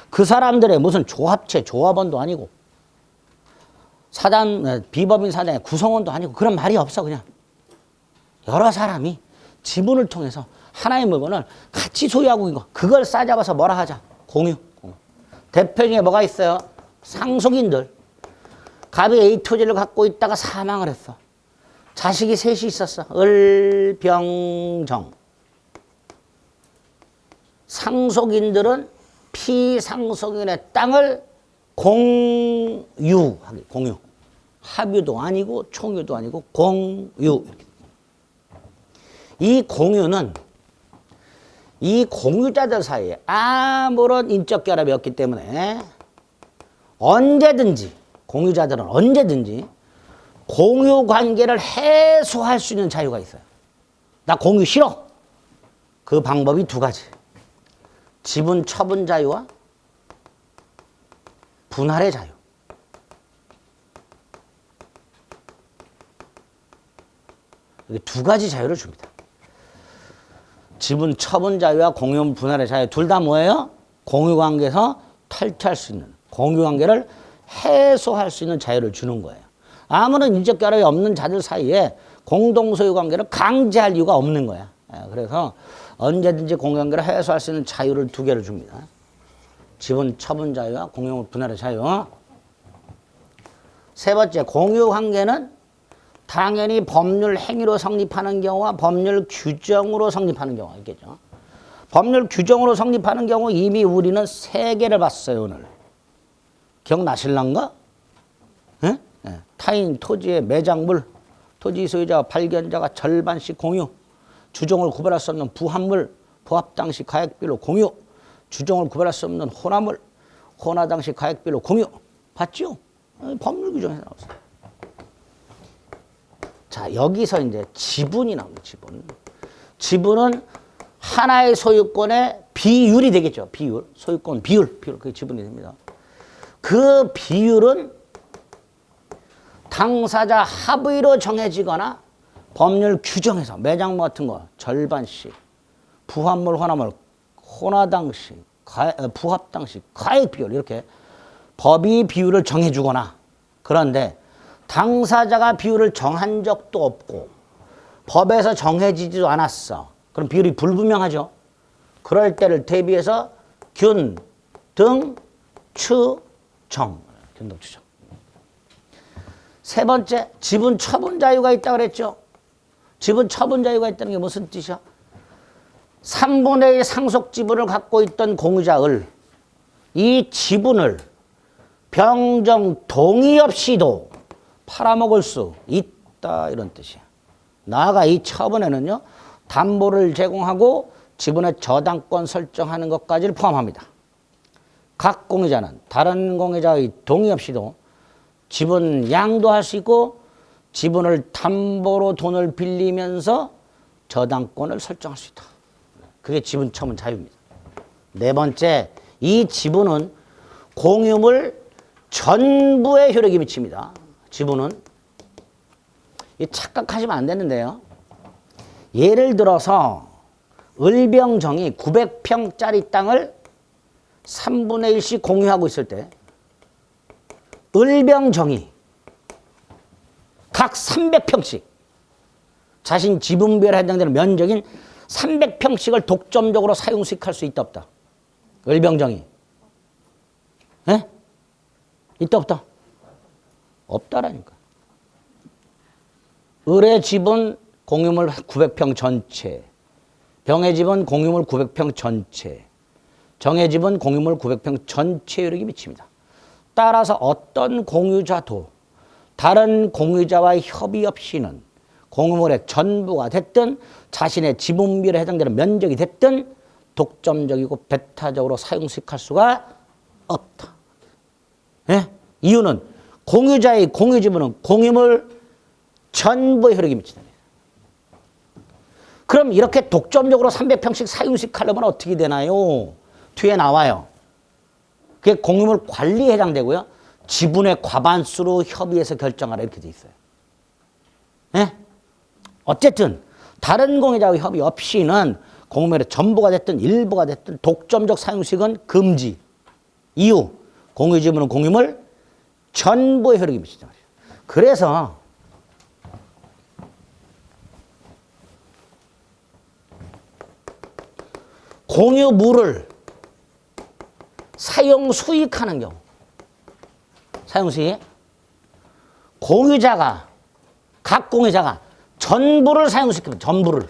그 사람들의 무슨 조합체, 조합원도 아니고 사단, 비법인 사단의 구성원도 아니고 그런 말이 없어. 그냥 여러 사람이 지분을 통해서 하나의 물건을 같이 소유하고 있는 거. 그걸 싸잡아서 뭐라 하자. 공유. 대표 중에 뭐가 있어요? 상속인들. 갑이 A 토지를 갖고 있다가 사망을 했어. 자식이 셋이 있었어. 을병정. 상속인들은 피상속인의 땅을 공유하게. 공유. 합유도 아니고 총유도 아니고 공유. 이 공유는 이 공유자들 사이에 아무런 인적 결합이 없기 때문에 언제든지 공유자들은 언제든지 공유 관계를 해소할 수 있는 자유가 있어요. 나 공유 싫어. 그 방법이 두 가지. 지분 처분 자유와 분할의 자유. 이게 두 가지 자유를 줍니다. 지분 처분 자유와 공유 분할의 자유 둘 다 뭐예요? 공유 관계에서 탈퇴할 수 있는, 공유 관계를 해소할 수 있는 자유를 주는 거예요. 아무런 인적 결합이 없는 자들 사이에 공동 소유 관계를 강제할 이유가 없는 거야. 그래서 언제든지 공유 관계를 해소할 수 있는 자유를 두 개를 줍니다. 지분 처분 자유와 공유 분할의 자유. 세 번째, 공유 관계는 당연히 법률 행위로 성립하는 경우와 법률 규정으로 성립하는 경우가 있겠죠. 법률 규정으로 성립하는 경우 이미 우리는 세 개를 봤어요, 오늘. 기억나실란가? 예? 예. 타인 토지의 매장물, 토지 소유자와 발견자가 절반씩 공유, 주종을 구별할 수 없는 부합물, 부합 당시 가액별로 공유, 주종을 구별할 수 없는 혼합물, 혼합 당시 가액별로 공유. 봤죠? 법률 규정에서 나왔어요. 자, 여기서 이제 지분이 나옵니다. 지분. 지분은 하나의 소유권의 비율이 되겠죠. 비율. 소유권 비율. 그게 지분이 됩니다. 그 비율은 당사자 합의로 정해지거나 법률 규정에서 매장물 같은 거 절반씩, 부합물, 혼합물, 혼합당식, 부합당식, 가액 비율 이렇게 법이 비율을 정해주거나 그런데 당사자가 비율을 정한 적도 없고 법에서 정해지지도 않았어. 그럼 비율이 불분명하죠. 그럴 때를 대비해서 균, 등, 추, 정. 균, 등, 추, 정. 세 번째, 지분 처분 자유가 있다고 그랬죠. 지분 처분 자유가 있다는 게 무슨 뜻이야? 3분의 1 상속 지분을 갖고 있던 공유자을 이 지분을 병정 동의 없이도 팔아먹을 수 있다 이런 뜻이야. 나아가 이 처분에는요. 담보를 제공하고 지분의 저당권 설정하는 것까지를 포함합니다. 각 공유자는 다른 공유자의 동의 없이도 지분 양도할 수 있고 지분을 담보로 돈을 빌리면서 저당권을 설정할 수 있다. 그게 지분 처분 자유입니다. 네 번째, 이 지분은 공유물 전부에 효력이 미칩니다. 지분은 착각하시면 안 되는데요. 예를 들어서 을병정이 900평짜리 땅을 3분의 1씩 공유하고 있을 때 을병정이 각 300평씩 자신 지분별에 해당되는 면적인 300평씩을 독점적으로 사용수익할 수 있다 없다? 을병정이. 예? 있다 없다? 없다라니까. 을의 집은 공유물 900평 전체, 병의 집은 공유물 900평 전체, 정의 집은 공유물 900평 전체 효력이 미칩니다. 따라서 어떤 공유자도 다른 공유자와의 협의 없이는 공유물의 전부가 됐든 자신의 지분비율에 해당되는 면적이 됐든 독점적이고 배타적으로 사용수익할 수가 없다. 예? 이유는 공유자의 공유지분은 공유물 전부의 효력이 미친다. 그럼 이렇게 독점적으로 300평씩 사용수익하려면 어떻게 되나요? 뒤에 나와요. 그게 공유물 관리에 해당되고요. 지분의 과반수로 협의해서 결정하라 이렇게 돼 있어요. 예? 어쨌든 다른 공유자와 협의 없이는 공유물의 전부가 됐든 일부가 됐든 독점적 사용수익은 금지. 이유, 공유지분은 공유물 전부의 효력이 미치죠. 그래서 공유물을 사용수익하는 경우, 사용수익, 공유자가, 각 공유자가 전부를 사용시키면 전부를,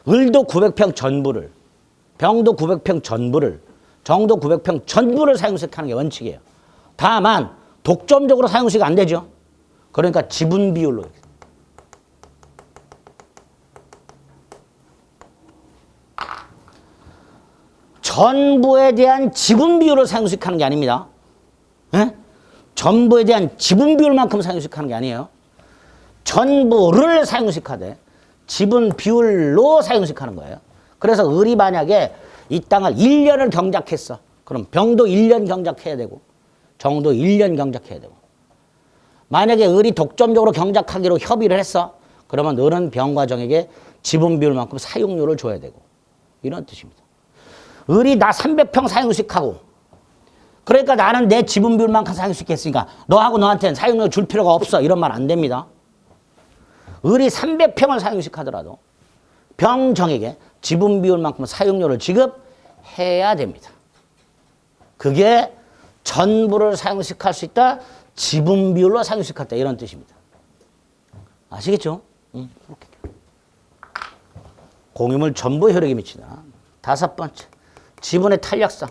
을도 900평 전부를, 병도 900평 전부를, 정도 900평 전부를 사용시키는 게 원칙이에요. 다만 독점적으로 사용시키가 안 되죠. 그러니까 지분 비율로. 전부에 대한 지분 비율을 사용시키는 게 아닙니다. 예? 전부에 대한 지분 비율만큼 사용시키는 게 아니에요. 전부를 사용시키되 지분 비율로 사용시키는 거예요. 그래서 을이 만약에 이 땅을 1년을 경작했어. 그럼 병도 1년 경작해야 되고 정도 1년 경작해야 되고 만약에 을이 독점적으로 경작하기로 협의를 했어. 그러면 을은 병과 정에게 지분 비율만큼 사용료를 줘야 되고 이런 뜻입니다. 을이 나 300평 사용수익하고 그러니까 나는 내 지분 비율만큼 사용수익했으니까 너하고 너한테는 사용료 줄 필요가 없어. 이런 말 안 됩니다. 을이 300평을 사용수익하더라도 병정에게 지분 비율만큼 사용료를 지급해야 됩니다. 그게 전부를 사용수익할 수 있다. 지분 비율로 사용수익할 때 이런 뜻입니다. 아시겠죠? 그렇게. 공유물 전부에 효력이 미친다. 다섯 번째, 지분의 탄력성.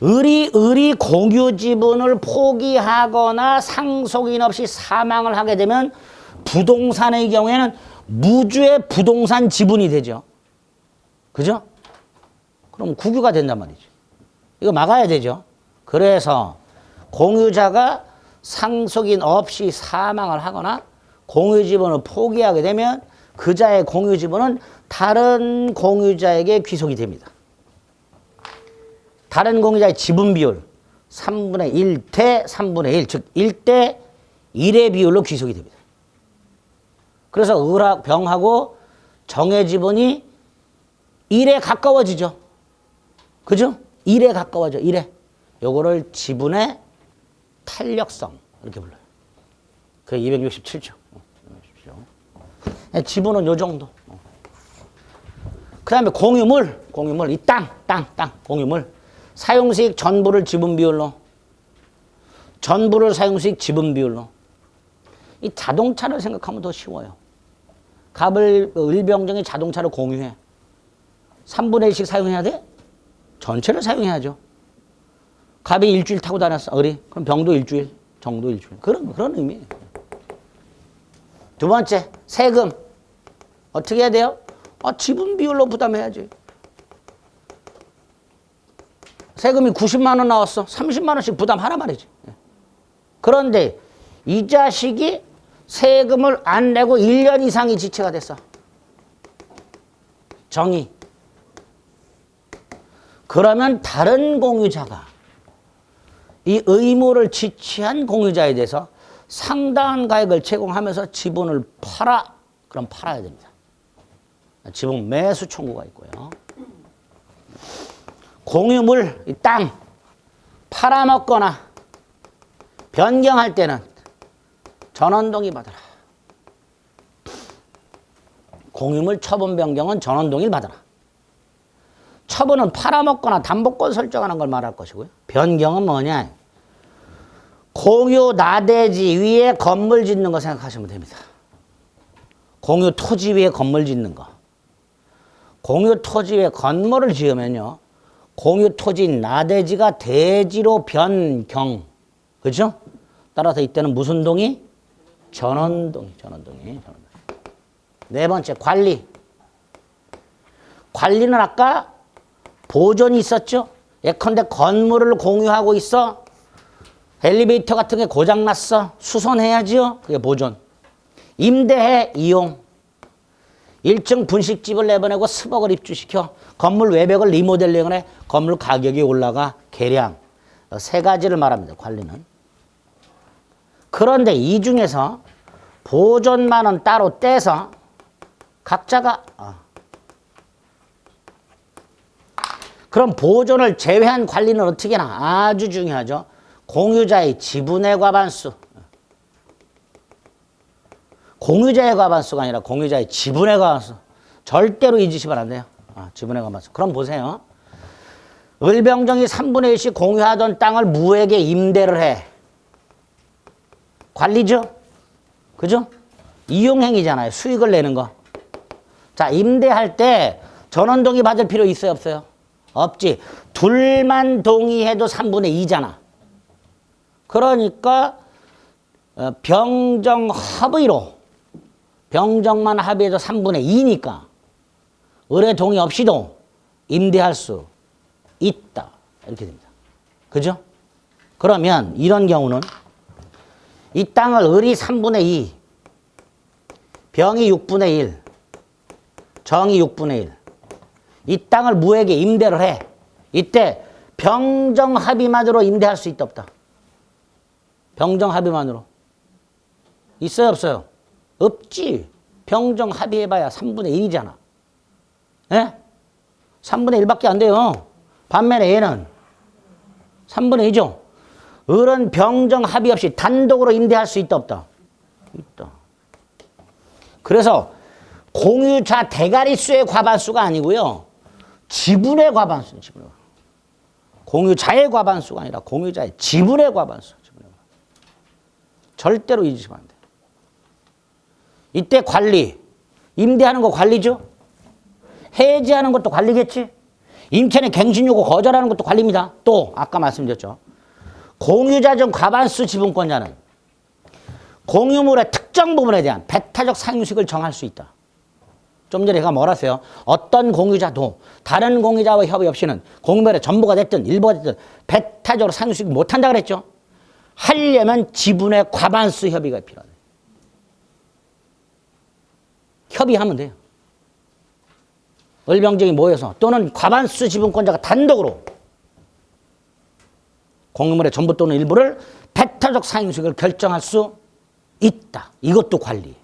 을이 공유 지분을 포기하거나 상속인 없이 사망을 하게 되면 부동산의 경우에는 무주의 부동산 지분이 되죠. 그죠? 그럼 국유가 된단 말이죠. 이거 막아야 되죠. 그래서 공유자가 상속인 없이 사망을 하거나 공유 지분을 포기하게 되면 그자의 공유 지분은 다른 공유자에게 귀속이 됩니다. 다른 공유자의 지분 비율 3분의 1대 3분의 1, 즉 1대 1의 비율로 귀속이 됩니다. 그래서 을하고 병하고 정의 지분이 1에 가까워지죠. 그죠? 1에 가까워져. 1에. 요거를 지분의 탄력성 이렇게 불러요. 그게 267조. 지분은 요 정도. 그 다음에 공유물, 이 땅, 공유물. 사용수익 전부를 지분 비율로. 전부를 사용수익 지분 비율로. 이 자동차를 생각하면 더 쉬워요. 을병정이 자동차를 공유해. 3분의 1씩 사용해야 돼? 전체를 사용해야죠. 갑이 일주일 타고 다녔어, 을이. 그럼 병도 일주일, 정도 일주일. 그런 의미예요. 두 번째, 세금. 어떻게 해야 돼요? 지분 비율로 부담해야지. 세금이 90만 원 나왔어. 30만 원씩 부담하란 말이지. 그런데 이 자식이 세금을 안 내고 1년 이상이 지체가 됐어. 정의. 그러면 다른 공유자가 이 의무를 지취한 공유자에 대해서 상당한 가액을 제공하면서 지분을 팔아. 그럼 팔아야 됩니다. 지분 매수 청구가 있고요. 공유물, 이 땅 팔아먹거나 변경할 때는 전원동의 받아라. 공유물 처분 변경은 전원동의를 받아라. 처분은 팔아먹거나 담보권 설정하는 걸 말할 것이고요. 변경은 뭐냐? 공유 나대지 위에 건물 짓는 거 생각하시면 됩니다. 공유 토지 위에 건물 짓는 거. 공유 토지 위에 건물을 지으면요. 공유 토지 나대지가 대지로 변경. 그렇죠? 따라서 이때는 무슨 동의? 전원동의. 네 번째, 관리. 관리는 아까 보존이 있었죠? 예컨대 건물을 공유하고 있어. 엘리베이터 같은 게 고장났어. 수선해야지요. 그게 보존. 임대해, 이용. 1층 분식집을 내보내고 스벅을 입주시켜. 건물 외벽을 리모델링을 해. 건물 가격이 올라가. 개량. 세 가지를 말합니다. 관리는. 그런데 이 중에서 보존만은 따로 떼서 각자가 그럼 보존을 제외한 관리는 어떻게 하나? 아주 중요하죠. 공유자의 지분의 과반수. 공유자의 과반수가 아니라 공유자의 지분의 과반수. 절대로 잊으시면 안 돼요. 지분의 과반수. 그럼 보세요. 을병정이 3분의 1씩 공유하던 땅을 무에게 임대를 해. 관리죠? 그죠? 이용행위잖아요. 수익을 내는 거. 자, 임대할 때 전원동의 받을 필요 있어요, 없어요? 없지. 둘만 동의해도 3분의 2잖아. 그러니까 병정 합의로 병정만 합의해도 3분의 2니까 을의 동의 없이도 임대할 수 있다. 이렇게 됩니다. 그죠? 그러면 이런 경우는 이 땅을 을이 3분의 2, 병이 6분의 1, 정이 6분의 1. 이 땅을 무에게 임대를 해. 이때 병정 합의만으로 임대할 수 있다 없다? 병정 합의만으로. 있어요 없어요? 없지. 병정 합의해봐야 3분의 1이잖아. 예? 3분의 1밖에 안 돼요. 반면에 얘는 3분의 2죠. 을은 병정 합의 없이 단독으로 임대할 수 있다 없다? 있다. 그래서 공유자 대가리수의 과반수가 아니고요. 지분의 과반수. 공유자의 과반수가 아니라 공유자의 지분의 과반수. 절대로 잊으시면 안 돼요. 이때 관리. 임대하는 거 관리죠. 해지하는 것도 관리겠지. 임차인의 갱신 요구 거절하는 것도 관리입니다. 또 아까 말씀드렸죠. 공유자 중 과반수 지분권자는 공유물의 특정 부분에 대한 배타적 사용식을 정할 수 있다. 좀 전에 제가 뭐라 했어요? 어떤 공유자도 다른 공유자와 협의 없이는 공유물의 전부가 됐든 일부가 됐든 배타적으로 사용식을 못한다 그랬죠. 하려면 지분의 과반수 협의가 필요하다. 협의하면 돼요. 을병정이 모여서 또는 과반수 지분권자가 단독으로 공유물의 전부 또는 일부를 배타적 사용식을 결정할 수 있다. 이것도 관리.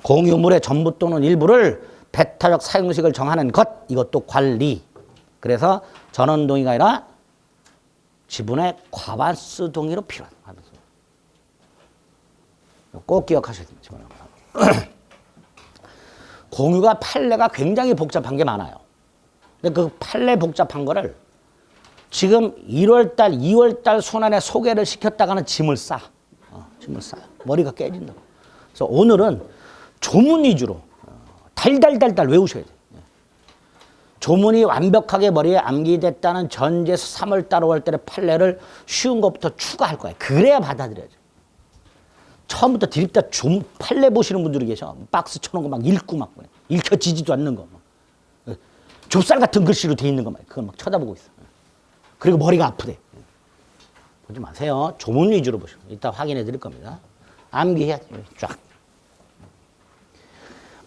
공유물의 전부 또는 일부를 배타적 사용식을 정하는 것, 이것도 관리. 그래서 전원 동의가 아니라 지분의 과반수 동의로 필요하다. 꼭 기억하셔야 됩니다. 공유가 판례가 굉장히 복잡한 게 많아요. 근데 그 판례 복잡한 거를 지금 1월달, 2월달 순환에 소개를 시켰다가는 짐을 싸. 짐을 싸요. 머리가 깨진다. 그래서 오늘은 조문 위주로 달달달달 외우셔야 돼요. 조문이 완벽하게 머리에 암기됐다는 전제에서 3월달, 5월달에 판례를 쉬운 것부터 추가할 거예요. 그래야 받아들여야죠. 처음부터 드립다 판례 보시는 분들이 계셔. 박스 쳐놓은 거 막 읽고 막 읽혀지지도 않는 거. 막. 좁쌀 같은 글씨로 돼 있는 거 막 그걸 막 쳐다보고 있어. 그리고 머리가 아프대. 보지 마세요. 조문 위주로 보시고 이따 확인해 드릴 겁니다. 암기해야 돼요. 쫙.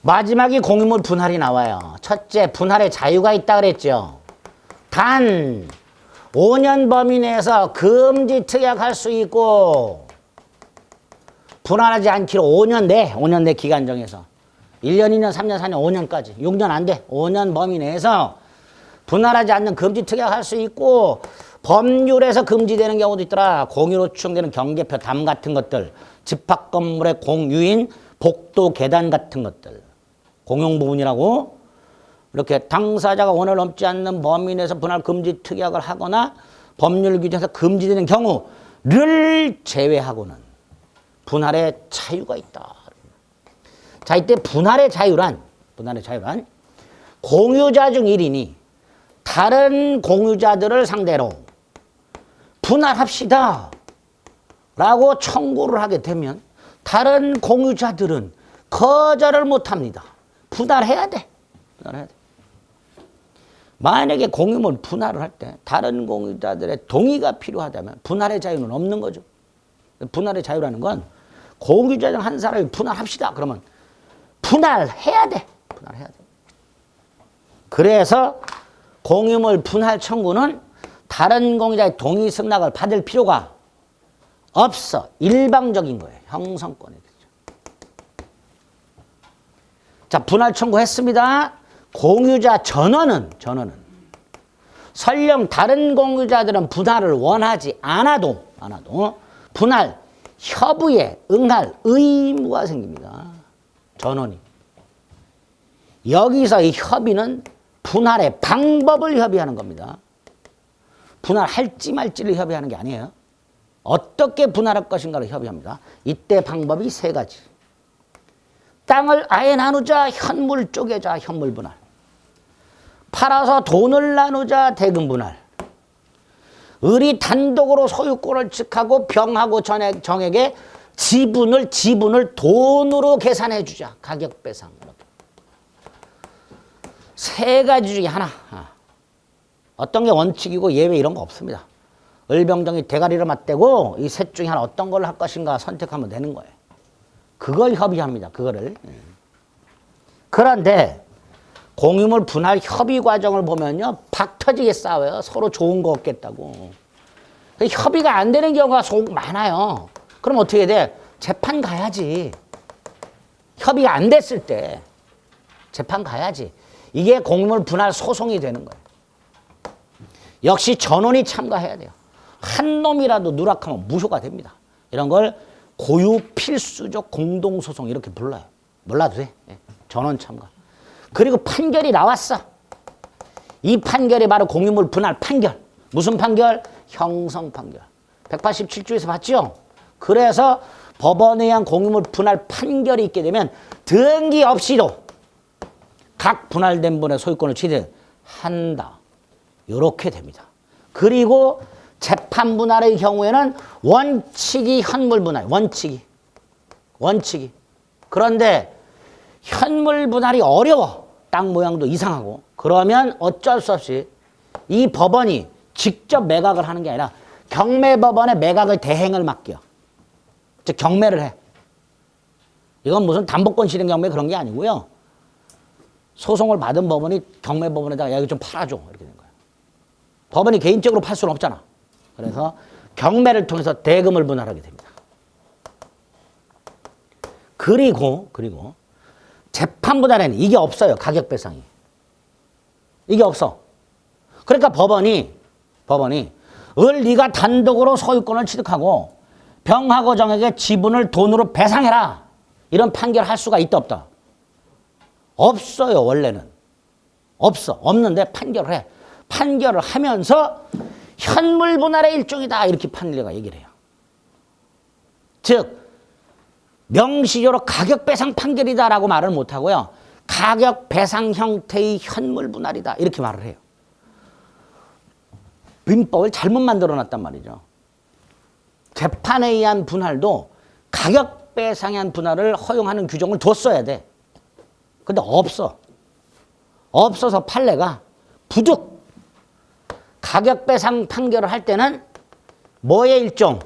마지막이 공유물 분할이 나와요. 첫째, 분할의 자유가 있다 그랬죠. 단 5년 범위 내에서 금지 특약할 수 있고 분할하지 않기로 5년 내 기간 정해서 1년, 2년, 3년, 4년, 5년까지 6년 안 돼. 5년 범위 내에서 분할하지 않는 금지 특약할 수 있고 법률에서 금지되는 경우도 있더라. 공유로 추정되는 경계표, 담 같은 것들, 집합 건물의 공유인 복도, 계단 같은 것들 공용 부분이라고 이렇게 당사자가 원을 넘지 않는 범위 내에서 분할 금지 특약을 하거나 법률 규정에서 금지되는 경우를 제외하고는 분할의 자유가 있다. 자, 이때 분할의 자유란 공유자 중 1인이 다른 공유자들을 상대로 분할합시다 라고 청구를 하게 되면 다른 공유자들은 거절을 못합니다. 분할해야 돼. 만약에 공유물 분할을 할 때 다른 공유자들의 동의가 필요하다면 분할의 자유는 없는 거죠. 분할의 자유라는 건 공유자 중 한 사람이 분할합시다. 그러면 분할해야 돼. 그래서 공유물 분할 청구는 다른 공유자의 동의 승낙을 받을 필요가 없어. 일방적인 거예요. 형성권이죠. 자, 분할 청구했습니다. 공유자 전원은 설령 다른 공유자들은 분할을 원하지 않아도 분할 협의에 응할 의무가 생깁니다. 전원이. 여기서 이 협의는 분할의 방법을 협의하는 겁니다. 분할할지 말지를 협의하는 게 아니에요. 어떻게 분할할 것인가를 협의합니다. 이때 방법이 3가지. 땅을 아예 나누자, 현물 쪼개자, 현물 분할. 팔아서 돈을 나누자, 대금 분할. 을이 단독으로 소유권을 취하고 병하고 정에게 지분을 돈으로 계산해 주자. 가격 배상. 3가지 중에 하나. 어떤 게 원칙이고 예외 이런 거 없습니다. 을병정이 대가리를 맞대고 이 셋 중에 하나 어떤 걸 할 것인가 선택하면 되는 거예요. 그걸 협의합니다. 그거를. 그런데 공유물 분할 협의 과정을 보면요. 박 터지게 싸워요. 서로 좋은 거 없겠다고. 협의가 안 되는 경우가 많아요. 그럼 어떻게 돼? 재판 가야지. 협의가 안 됐을 때 재판 가야지. 이게 공유물 분할 소송이 되는 거예요. 역시 전원이 참가해야 돼요. 한 놈이라도 누락하면 무효가 됩니다. 이런 걸 고유 필수적 공동소송 이렇게 불러요. 몰라도 돼. 전원 참가. 그리고 판결이 나왔어. 이 판결이 바로 공유물 분할 판결. 무슨 판결? 형성 판결. 187조에서 봤죠? 그래서 법원에 의한 공유물 분할 판결이 있게 되면 등기 없이도 각 분할된 분의 소유권을 취득한다. 이렇게 됩니다. 그리고 재판 분할의 경우에는 원칙이 현물 분할, 원칙이. 그런데 현물 분할이 어려워. 땅 모양도 이상하고. 그러면 어쩔 수 없이 이 법원이 직접 매각을 하는 게 아니라 경매법원에 매각을 대행을 맡겨. 즉 경매를 해. 이건 무슨 담보권 실행 경매 그런 게 아니고요. 소송을 받은 법원이 경매법원에다가 야, 이거 좀 팔아줘. 이렇게 된 거예요. 법원이 개인적으로 팔 수는 없잖아. 그래서 경매를 통해서 대금을 분할하게 됩니다. 그리고 재판 분할에는 이게 없어요. 가격 배상이. 이게 없어. 그러니까 법원이 을 네가 단독으로 소유권을 취득하고 병하고 정에게 지분을 돈으로 배상해라. 이런 판결할 수가 있다 없다? 없어요. 원래는. 없는데 판결을 해. 판결을 하면서 현물 분할의 일종이다. 이렇게 판례가 얘기를 해요. 즉 명시적으로 가격 배상 판결이다라고 말을 못하고요. 가격 배상 형태의 현물 분할이다. 이렇게 말을 해요. 민법을 잘못 만들어놨단 말이죠. 재판에 의한 분할도 가격 배상에 의한 분할을 허용하는 규정을 뒀어야 돼. 근데 없어서 판례가 부득 가격 배상 판결을 할 때는 뭐의 일종?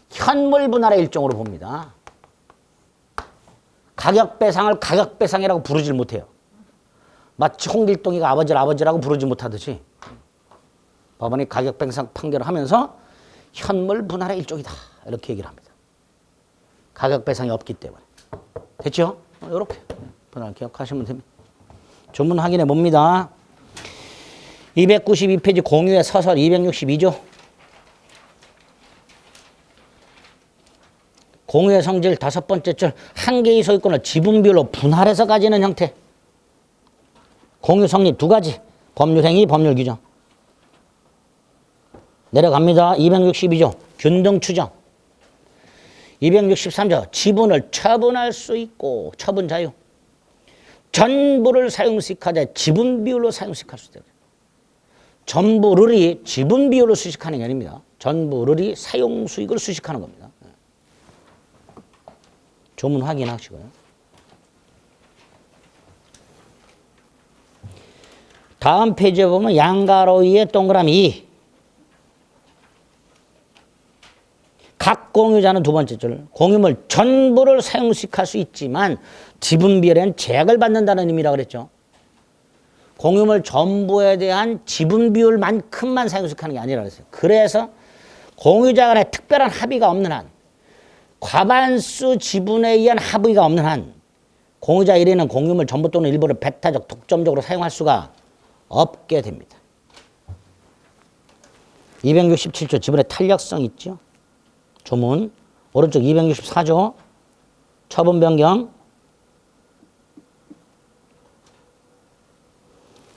현물 분할의 일종으로 봅니다. 가격 배상을 가격 배상이라고 부르질 못해요. 마치 홍길동이가 아버지를 아버지라고 부르지 못하듯이 법원이 가격 배상 판결을 하면서 현물 분할의 일종이다. 이렇게 얘기를 합니다. 가격 배상이 없기 때문에. 됐죠? 이렇게 분할 기억하시면 됩니다. 조문 확인해 봅니다. 292페이지 공유의 서설 262조. 공유의 성질 다섯 번째 줄 한 개의 소유권을 지분비율로 분할해서 가지는 형태. 공유 성립 두 가지. 법률 행위, 법률 규정. 내려갑니다. 262조 균등 추정. 263조 지분을 처분할 수 있고 처분 자유. 전부를 사용수익하되 지분 비율로 사용수익할 수 있다. 전부를 지분 비율로 수식하는 게 아닙니다. 전부를 사용수익을 수식하는 겁니다. 조문 확인하시고요. 다음 페이지에 보면 양가로이의 동그라미 2. 각 공유자는 두 번째 줄. 공유물 전부를 사용수익할 수 있지만 지분 비율에는 제약을 받는다는 의미라 그랬죠. 공유물 전부에 대한 지분 비율만큼만 사용수익하는 게 아니라 그랬어요. 그래서 공유자 간에 특별한 합의가 없는 한, 과반수 지분에 의한 합의가 없는 한 공유자 1위는 공유물 전부 또는 일부를 배타적, 독점적으로 사용할 수가 없게 됩니다. 267조 지분의 탄력성 있죠. 조문 오른쪽 264조 처분 변경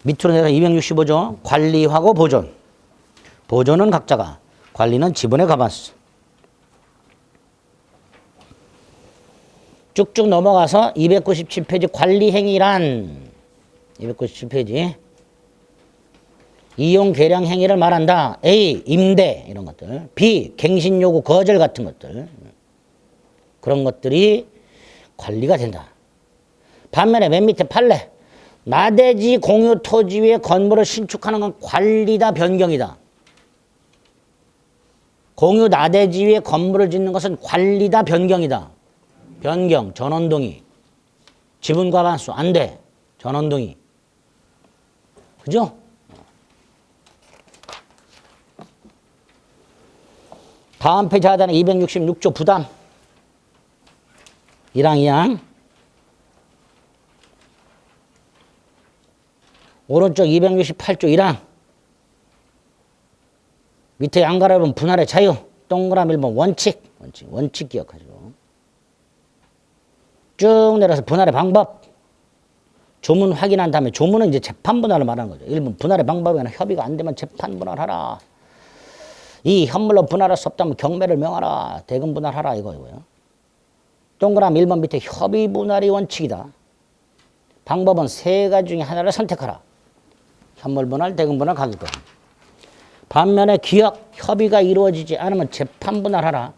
밑으로 내려 265조 관리하고 보존. 보존은 각자가, 관리는 지분의 과반수. 쭉쭉 넘어가서 297페이지 관리행위란 297페이지 이용 계량 행위를 말한다. A. 임대 이런 것들. B. 갱신 요구 거절 같은 것들. 그런 것들이 관리가 된다. 반면에 맨 밑에 판례. 나대지 공유 토지 위에 건물을 신축하는 건 관리다 변경이다. 공유 나대지 위에 건물을 짓는 것은 관리다 변경이다. 변경, 전원동의. 지분 과반수 안 돼. 전원동의. 그죠? 다음 페이지 하단에 266조 부담. 1항 2항. 오른쪽 268조 1항. 밑에 양가로 보면 분할의 자유. 동그라미 1번 원칙 기억하죠. 쭉 내려서 분할의 방법. 조문 확인한 다음에 조문은 이제 재판 분할을 말하는 거죠. 1번 분할의 방법이 아니라 협의가 안 되면 재판 분할하라. 이 현물로 분할할 수 없다면 경매를 명하라. 대금 분할하라 이거고요. 동그라미 1번 밑에 협의 분할이 원칙이다. 방법은 세 가지 중에 하나를 선택하라. 현물 분할, 대금 분할, 가격 분할. 반면에 기업 협의가 이루어지지 않으면 재판 분할하라.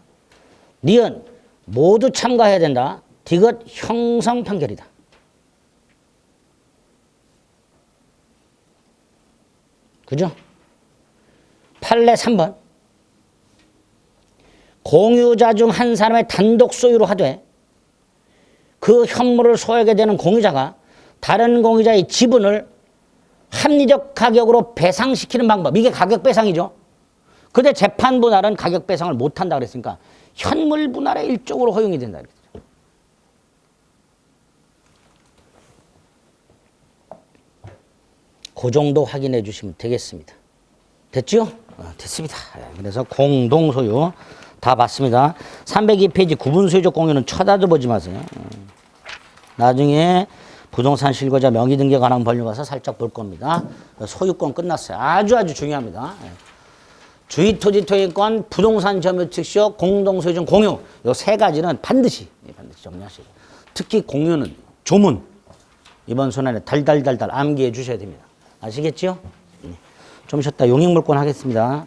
니은 모두 참가해야 된다. 디귿 형성 판결이다. 그죠? 판례 3번. 공유자 중 한 사람의 단독 소유로 하되 그 현물을 소유하게 되는 공유자가 다른 공유자의 지분을 합리적 가격으로 배상시키는 방법. 이게 가격 배상이죠. 근데 재판 분할은 가격 배상을 못한다 그랬으니까 현물 분할에 일종으로 허용이 된다. 그 정도 확인해 주시면 되겠습니다. 됐죠? 됐습니다. 그래서 공동소유 다 봤습니다. 302페이지 구분소유적 공유는 쳐다도 보지 마세요. 나중에 부동산 실거자 명의등기에 관한 법률 가서 살짝 볼 겁니다. 소유권 끝났어요. 아주 중요합니다. 주의토지토지권, 부동산 점유측시효, 공동소유 중 공유. 이 세 가지는 반드시 정리하시고. 특히 공유는 조문. 이번 순환에 달달달달 암기해 주셔야 됩니다. 아시겠죠? 좀 쉬었다 용익물권 하겠습니다.